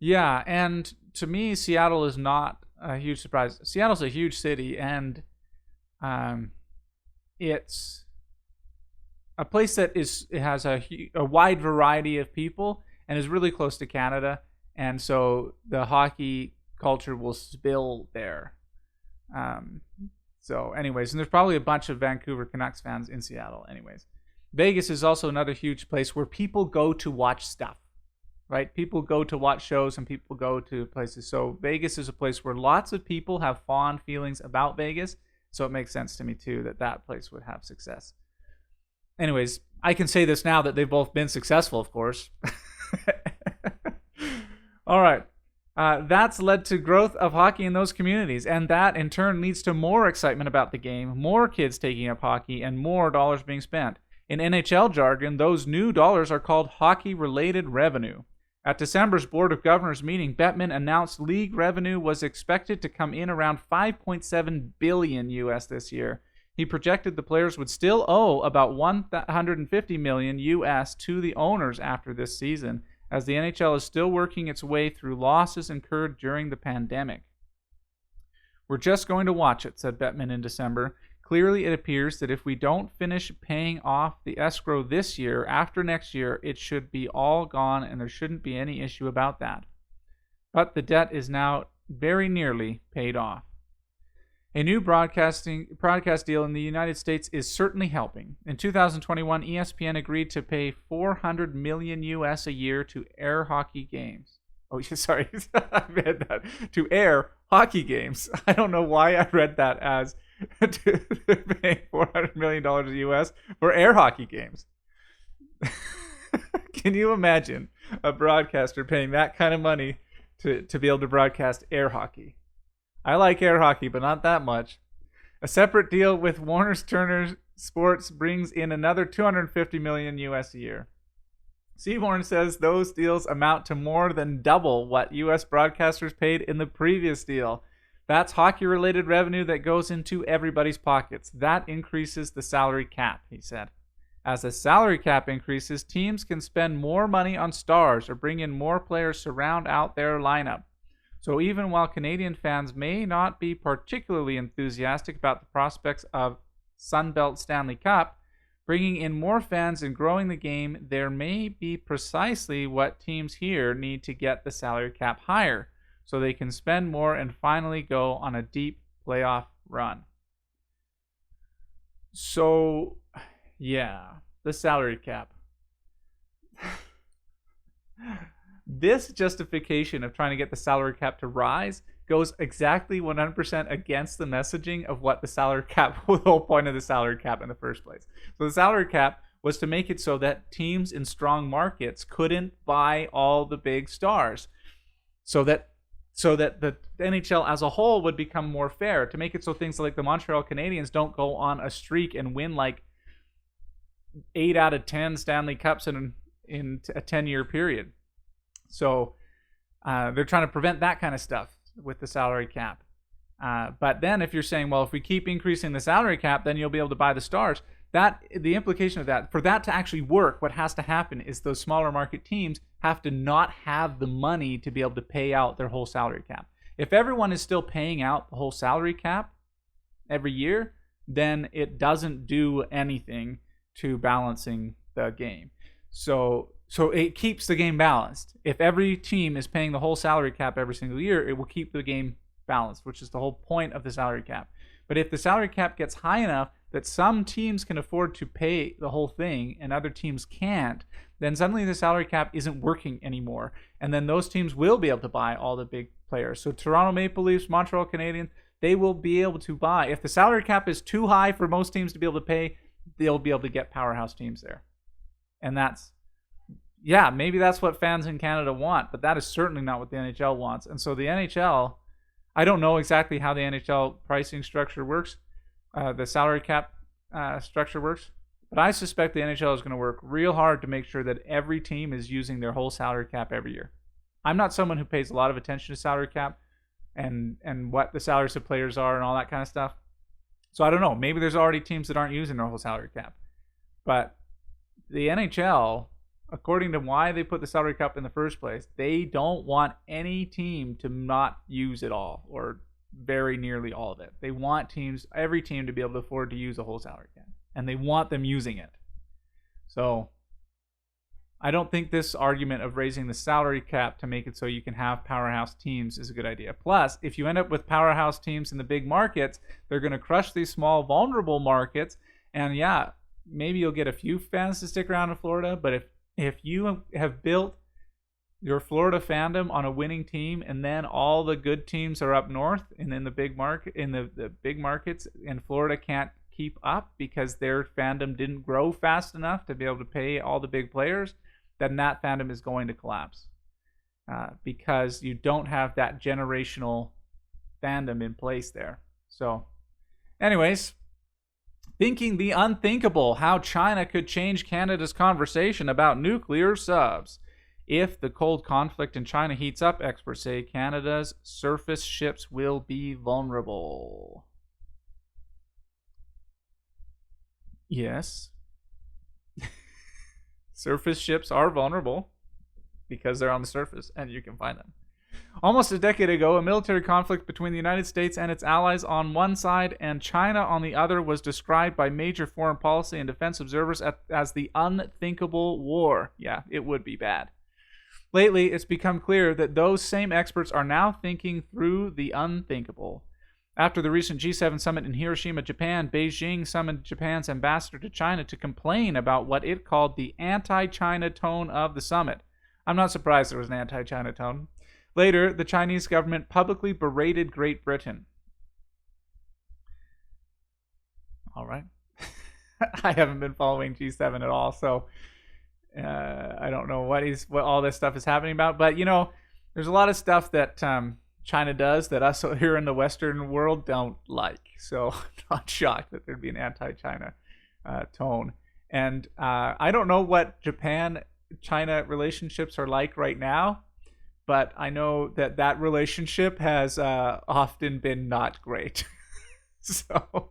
Yeah, and to me, Seattle is not a huge surprise. Seattle's a huge city, and it's a place that has a wide variety of people and is really close to Canada, and so the hockey culture will spill there. So anyways, and there's probably a bunch of Vancouver Canucks fans in Seattle anyways. Vegas is also another huge place where people go to watch stuff, right? People go to watch shows and people go to places. So Vegas is a place where lots of people have fond feelings about Vegas. So it makes sense to me too that place would have success. Anyways, I can say this now that they've both been successful, of course. All right. That's led to growth of hockey in those communities, and that in turn leads to more excitement about the game, more kids taking up hockey, and more dollars being spent. In NHL jargon, those new dollars are called hockey-related revenue. At December's Board of Governors meeting, Bettman announced league revenue was expected to come in around $5.7 billion US this year. He projected the players would still owe about $150 million US to the owners after this season, as the NHL is still working its way through losses incurred during the pandemic. We're just going to watch it, said Bettman in December. Clearly, it appears that if we don't finish paying off the escrow this year, after next year, it should be all gone and there shouldn't be any issue about that. But the debt is now very nearly paid off. A new broadcast deal in the United States is certainly helping. In 2021, ESPN agreed to pay $400 million US a year to air hockey games. Oh, sorry, I read that. To air hockey games. I don't know why I read that as to pay $400 million US for air hockey games. Can you imagine a broadcaster paying that kind of money to be able to broadcast air hockey? I like air hockey, but not that much. A separate deal with Warner Turner Sports brings in another $250 million US a year. Seaborn says those deals amount to more than double what US broadcasters paid in the previous deal. That's hockey-related revenue that goes into everybody's pockets. That increases the salary cap, he said. As the salary cap increases, teams can spend more money on stars or bring in more players to round out their lineup. So even while Canadian fans may not be particularly enthusiastic about the prospects of Sunbelt Stanley Cup, bringing in more fans and growing the game, there may be precisely what teams here need to get the salary cap higher, so they can spend more and finally go on a deep playoff run. So, yeah, the salary cap. This justification of trying to get the salary cap to rise goes exactly 100% against the messaging of what the salary cap, the whole point of the salary cap in the first place. So the salary cap was to make it so that teams in strong markets couldn't buy all the big stars, so that the NHL as a whole would become more fair, to make it so things like the Montreal Canadiens don't go on a streak and win like 8 out of 10 Stanley Cups in a 10-year period. So they're trying to prevent that kind of stuff with the salary cap. But then if you're saying, well, if we keep increasing the salary cap, then you'll be able to buy the stars. The implication of that, for that to actually work, what has to happen is those smaller market teams have to not have the money to be able to pay out their whole salary cap. If everyone is still paying out the whole salary cap every year, then it doesn't do anything to balancing the game. So it keeps the game balanced. If every team is paying the whole salary cap every single year, it will keep the game balanced, which is the whole point of the salary cap. But if the salary cap gets high enough that some teams can afford to pay the whole thing and other teams can't, then suddenly the salary cap isn't working anymore. And then those teams will be able to buy all the big players. So Toronto Maple Leafs, Montreal Canadiens, they will be able to buy. If the salary cap is too high for most teams to be able to pay, they'll be able to get powerhouse teams there. And maybe that's what fans in Canada want, but that is certainly not what the NHL wants. And so the NHL, I don't know exactly how the NHL pricing structure works, the salary cap structure works, but I suspect the NHL is going to work real hard to make sure that every team is using their whole salary cap every year. I'm not someone who pays a lot of attention to salary cap and what the salaries of players are and all that kind of stuff. So I don't know. Maybe there's already teams that aren't using their whole salary cap. But the NHL, according to why they put the salary cap in the first place, they don't want any team to not use it all or very nearly all of it. They want every team to be able to afford to use a whole salary cap. And they want them using it. So I don't think this argument of raising the salary cap to make it so you can have powerhouse teams is a good idea. Plus, if you end up with powerhouse teams in the big markets, they're going to crush these small, vulnerable markets. And maybe you'll get a few fans to stick around in Florida. But if you have built your Florida fandom on a winning team, and then all the good teams are up north and in the big market, in the big markets, and Florida can't keep up because their fandom didn't grow fast enough to be able to pay all the big players, then that fandom is going to collapse because you don't have that generational fandom in place there. So, anyways, thinking the unthinkable, how China could change Canada's conversation about nuclear subs. If the cold conflict in China heats up, experts say Canada's surface ships will be vulnerable. Yes. Surface ships are vulnerable because they're on the surface and you can find them. Almost a decade ago, a military conflict between the United States and its allies on one side and China on the other was described by major foreign policy and defense observers as the unthinkable war. Yeah, it would be bad. Lately, it's become clear that those same experts are now thinking through the unthinkable. After the recent G7 summit in Hiroshima, Japan, Beijing summoned Japan's ambassador to China to complain about what it called the anti-China tone of the summit. I'm not surprised there was an anti-China tone. Later, the Chinese government publicly berated Great Britain. All right. I haven't been following G7 at all, so I don't know what all this stuff is happening about. But, there's a lot of stuff that China does that us here in the Western world don't like. So I'm not shocked that there'd be an anti-China tone. And I don't know what Japan-China relationships are like right now, but I know that relationship has often been not great. So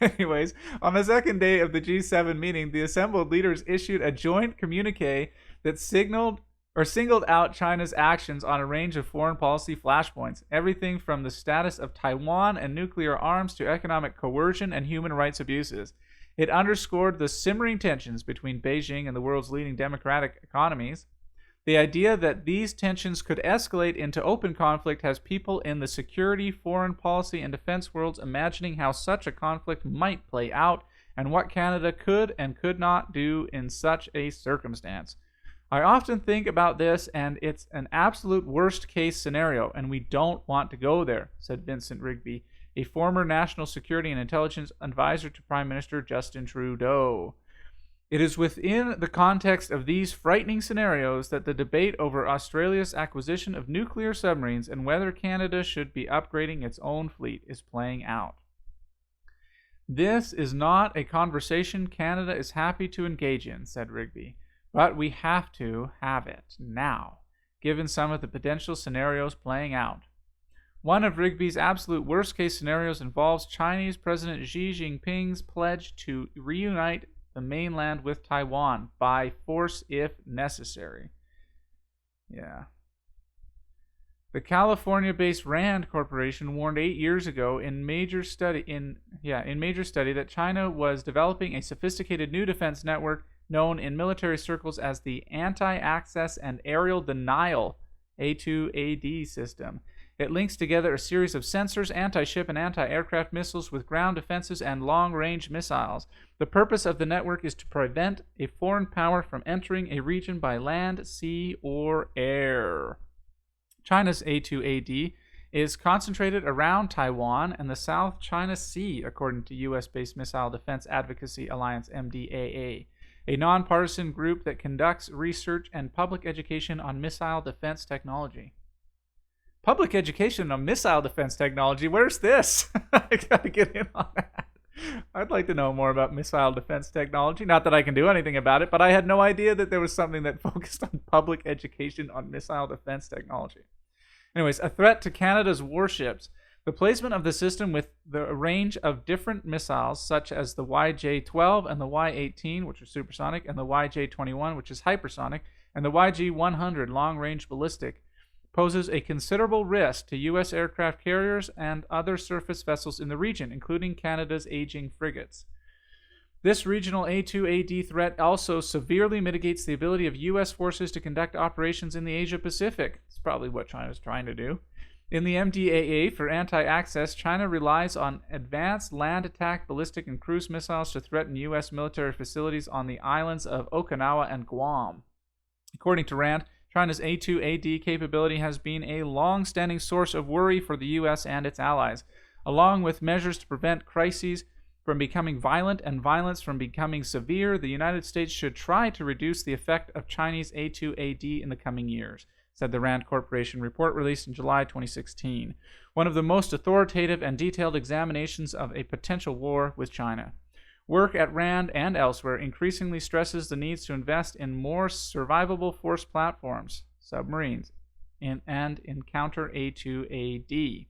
anyways, on the second day of the G7 meeting, the assembled leaders issued a joint communique that singled out China's actions on a range of foreign policy flashpoints, everything from the status of Taiwan and nuclear arms to economic coercion and human rights abuses. It underscored the simmering tensions between Beijing and the world's leading democratic economies. The idea that these tensions could escalate into open conflict has people in the security, foreign policy, and defense worlds imagining how such a conflict might play out and what Canada could and could not do in such a circumstance. I often think about this, and it's an absolute worst-case scenario, and we don't want to go there, said Vincent Rigby, a former national security and intelligence advisor to Prime Minister Justin Trudeau. It is within the context of these frightening scenarios that the debate over Australia's acquisition of nuclear submarines and whether Canada should be upgrading its own fleet is playing out. This is not a conversation Canada is happy to engage in, said Rigby. But we have to have it now, given some of the potential scenarios playing out. One of Rigby's absolute worst-case scenarios involves Chinese President Xi Jinping's pledge to reunite the mainland with Taiwan by force if necessary. Yeah. The California-based Rand Corporation warned 8 years ago in major study that China was developing a sophisticated new defense network known in military circles as the Anti-Access and Aerial Denial A2AD system. It links together a series of sensors, anti-ship and anti-aircraft missiles with ground defenses and long-range missiles. The purpose of the network is to prevent a foreign power from entering a region by land, sea, or air. China's A2AD is concentrated around Taiwan and the South China Sea, according to U.S.-based Missile Defense Advocacy Alliance, MDAA, a nonpartisan group that conducts research and public education on missile defense technology. Public education on missile defense technology? Where's this? I gotta get in on that. I'd like to know more about missile defense technology. Not that I can do anything about it, but I had no idea that there was something that focused on public education on missile defense technology. Anyways, a threat to Canada's warships. The placement of the system with the range of different missiles, such as the YJ-12 and the Y-18, which are supersonic, and the YJ-21, which is hypersonic, and the YG-100 long-range ballistic, poses a considerable risk to U.S. aircraft carriers and other surface vessels in the region, including Canada's aging frigates. This regional A2AD threat also severely mitigates the ability of U.S. forces to conduct operations in the Asia-Pacific. It's probably what China's trying to do. In the MDAA, for anti-access, China relies on advanced land attack, ballistic, and cruise missiles to threaten U.S. military facilities on the islands of Okinawa and Guam. According to Rand, China's A2AD capability has been a long-standing source of worry for the U.S. and its allies. Along with measures to prevent crises from becoming violent and violence from becoming severe, the United States should try to reduce the effect of Chinese A2AD in the coming years, said the Rand Corporation report released in July 2016, one of the most authoritative and detailed examinations of a potential war with China. Work at Rand and elsewhere increasingly stresses the needs to invest in more survivable force platforms, submarines, and in counter A2AD.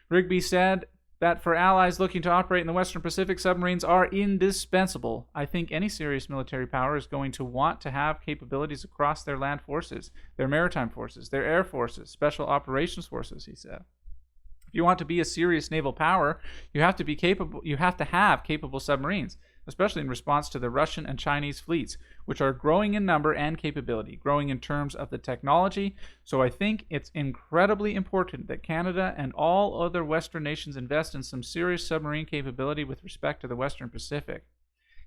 Rigby said that for allies looking to operate in the Western Pacific, submarines are indispensable. I think any serious military power is going to want to have capabilities across their land forces, their maritime forces, their air forces, special operations forces, he said. If you want to be a serious naval power, you have to have capable submarines, especially in response to the Russian and Chinese fleets, which are growing in number and capability, growing in terms of the technology. So I think it's incredibly important that Canada and all other Western nations invest in some serious submarine capability with respect to the Western Pacific.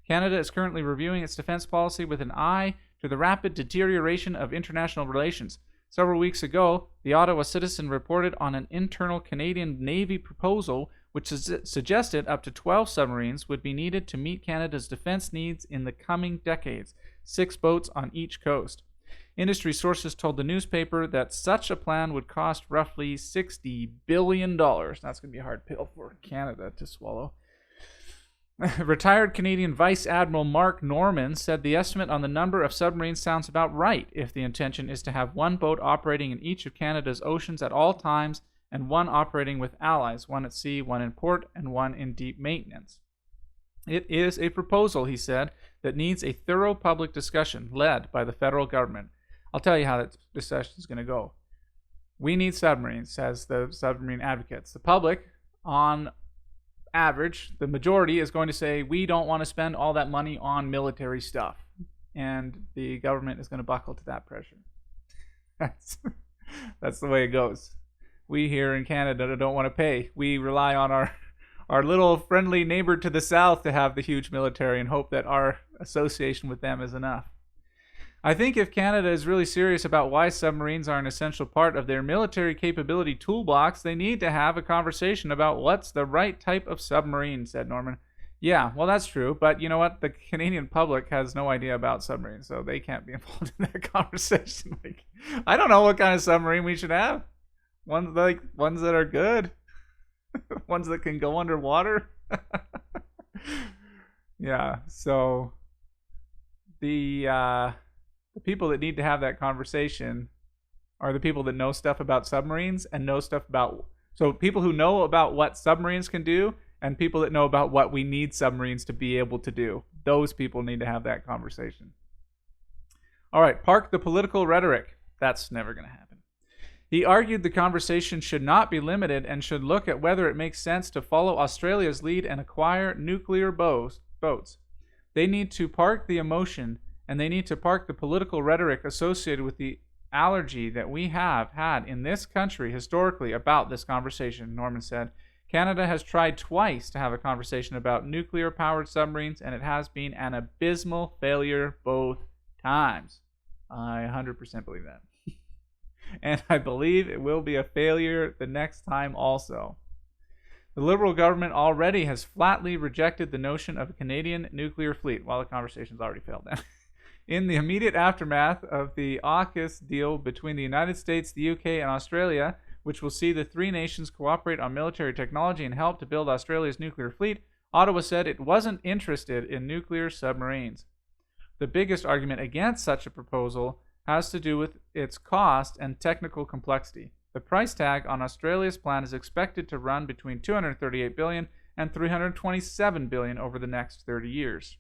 Canada is currently reviewing its defense policy with an eye to the rapid deterioration of international relations. Several weeks ago, the Ottawa Citizen reported on an internal Canadian Navy proposal which suggested up to 12 submarines would be needed to meet Canada's defense needs in the coming decades, 6 boats on each coast. Industry sources told the newspaper that such a plan would cost roughly $60 billion. That's going to be a hard pill for Canada to swallow. Retired Canadian Vice Admiral Mark Norman said the estimate on the number of submarines sounds about right if the intention is to have one boat operating in each of Canada's oceans at all times and one operating with allies, one at sea, one in port, and one in deep maintenance. It is a proposal, he said, that needs a thorough public discussion led by the federal government. I'll tell you how that discussion is going to go. We need submarines, says the submarine advocates. The public, on average, the majority is going to say we don't want to spend all that money on military stuff, and the government is going to buckle to that pressure. That's the way it goes. We here in Canada don't want to pay. We rely on our little friendly neighbor to the south to have the huge military and hope that our association with them is enough. I think if Canada is really serious about why submarines are an essential part of their military capability toolbox, they need to have a conversation about what's the right type of submarine, said Norman. Yeah, well, that's true, but you know what? The Canadian public has no idea about submarines, so they can't be involved in that conversation. I don't know what kind of submarine we should have. Ones that are good. Ones that can go underwater. Yeah, so the people that need to have that conversation are the people that know stuff about submarines and know stuff about So people who know about what submarines can do and people that know about what we need submarines to be able to do. Those people need to have that conversation. All right, park the political rhetoric. That's never going to happen. He argued the conversation should not be limited and should look at whether it makes sense to follow Australia's lead and acquire nuclear boats. They need to park the emotion, and they need to park the political rhetoric associated with the allergy that we have had in this country historically about this conversation, Norman said. Canada has tried twice to have a conversation about nuclear-powered submarines, and it has been an abysmal failure both times. I 100% believe that. And I believe it will be a failure the next time also. The Liberal government already has flatly rejected the notion of a Canadian nuclear fleet. Well, the conversation's already failed then. In the immediate aftermath of the AUKUS deal between the United States, the UK, and Australia, which will see the three nations cooperate on military technology and help to build Australia's nuclear fleet, Ottawa said it wasn't interested in nuclear submarines. The biggest argument against such a proposal has to do with its cost and technical complexity. The price tag on Australia's plan is expected to run between $238 billion and $327 billion over the next 30 years.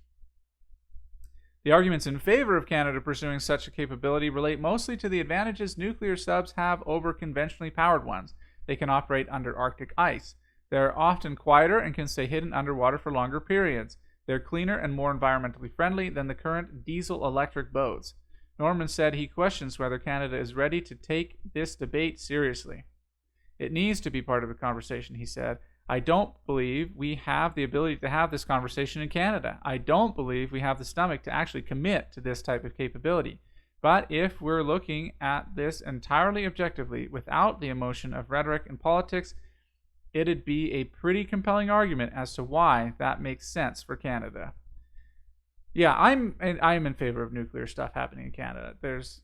The arguments in favor of Canada pursuing such a capability relate mostly to the advantages nuclear subs have over conventionally powered ones. They can operate under Arctic ice. They're often quieter and can stay hidden underwater for longer periods. They're cleaner and more environmentally friendly than the current diesel-electric boats. Norman said he questions whether Canada is ready to take this debate seriously. It needs to be part of the conversation, he said. I don't believe we have the ability to have this conversation in Canada. I don't believe we have the stomach to actually commit to this type of capability. But if we're looking at this entirely objectively, without the emotion of rhetoric and politics, it'd be a pretty compelling argument as to why that makes sense for Canada. Yeah, I'm in favor of nuclear stuff happening in Canada. There's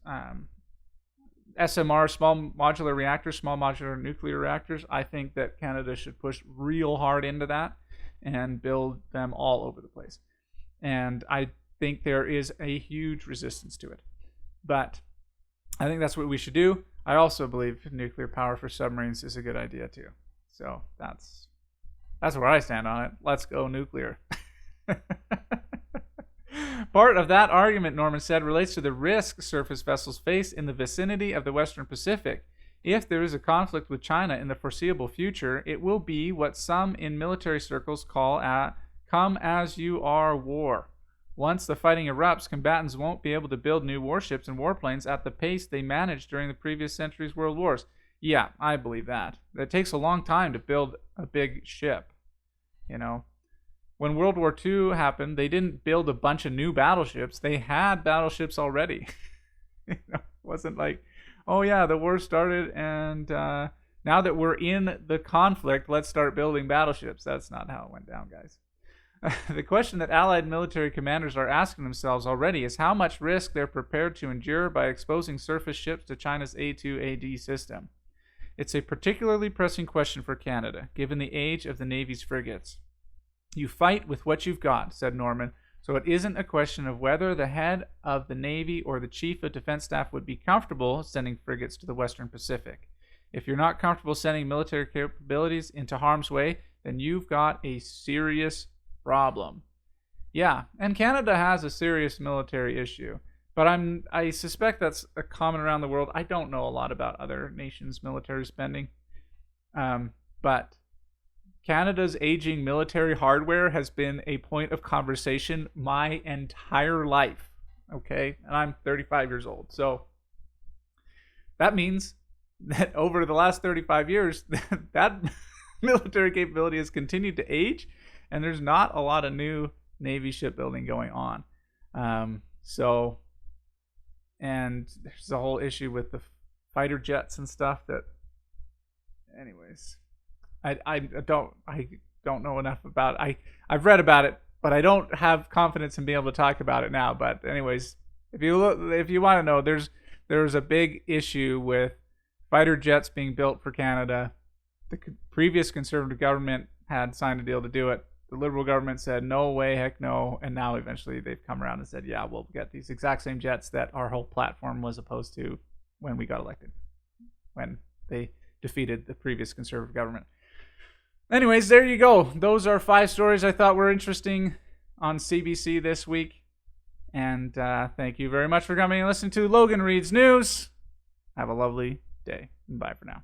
SMR, small modular nuclear reactors. I think that Canada should push real hard into that and build them all over the place. And I think there is a huge resistance to it. But I think that's what we should do. I also believe nuclear power for submarines is a good idea too. So that's where I stand on it. Let's go nuclear. Part of that argument, Norman said, relates to the risk surface vessels face in the vicinity of the Western Pacific. If there is a conflict with China in the foreseeable future, it will be what some in military circles call a come-as-you-are war. Once the fighting erupts, combatants won't be able to build new warships and warplanes at the pace they managed during the previous century's world wars. Yeah, I believe that. It takes a long time to build a big ship, you know. When World War II happened, they didn't build a bunch of new battleships. They had battleships already. It wasn't like, oh yeah, the war started and now that we're in the conflict, let's start building battleships. That's not how it went down, guys. The question that Allied military commanders are asking themselves already is how much risk they're prepared to endure by exposing surface ships to China's A2AD system. It's a particularly pressing question for Canada, given the age of the Navy's frigates. You fight with what you've got, said Norman, so it isn't a question of whether the head of the Navy or the Chief of Defense Staff would be comfortable sending frigates to the Western Pacific. If you're not comfortable sending military capabilities into harm's way, then you've got a serious problem. Yeah, and Canada has a serious military issue, but I suspect that's a common around the world. I don't know a lot about other nations' military spending, but Canada's aging military hardware has been a point of conversation my entire life, okay? And I'm 35 years old. So that means that over the last 35 years, that military capability has continued to age, and there's not a lot of new Navy shipbuilding going on. And there's a whole issue with the fighter jets and stuff that, anyways, I don't know enough about it. I've read about it, but I don't have confidence in being able to talk about it now. But anyways, if you want to know, there's a big issue with fighter jets being built for Canada. The previous Conservative government had signed a deal to do it. The Liberal government said, no way, heck no. And now eventually they've come around and said, yeah, we'll get these exact same jets that our whole platform was opposed to when we got elected. When they defeated the previous conservative government. Anyways, there you go. Those are 5 stories I thought were interesting on CBC this week. And thank you very much for coming and listening to Logan Reads News. Have a lovely day. Bye for now.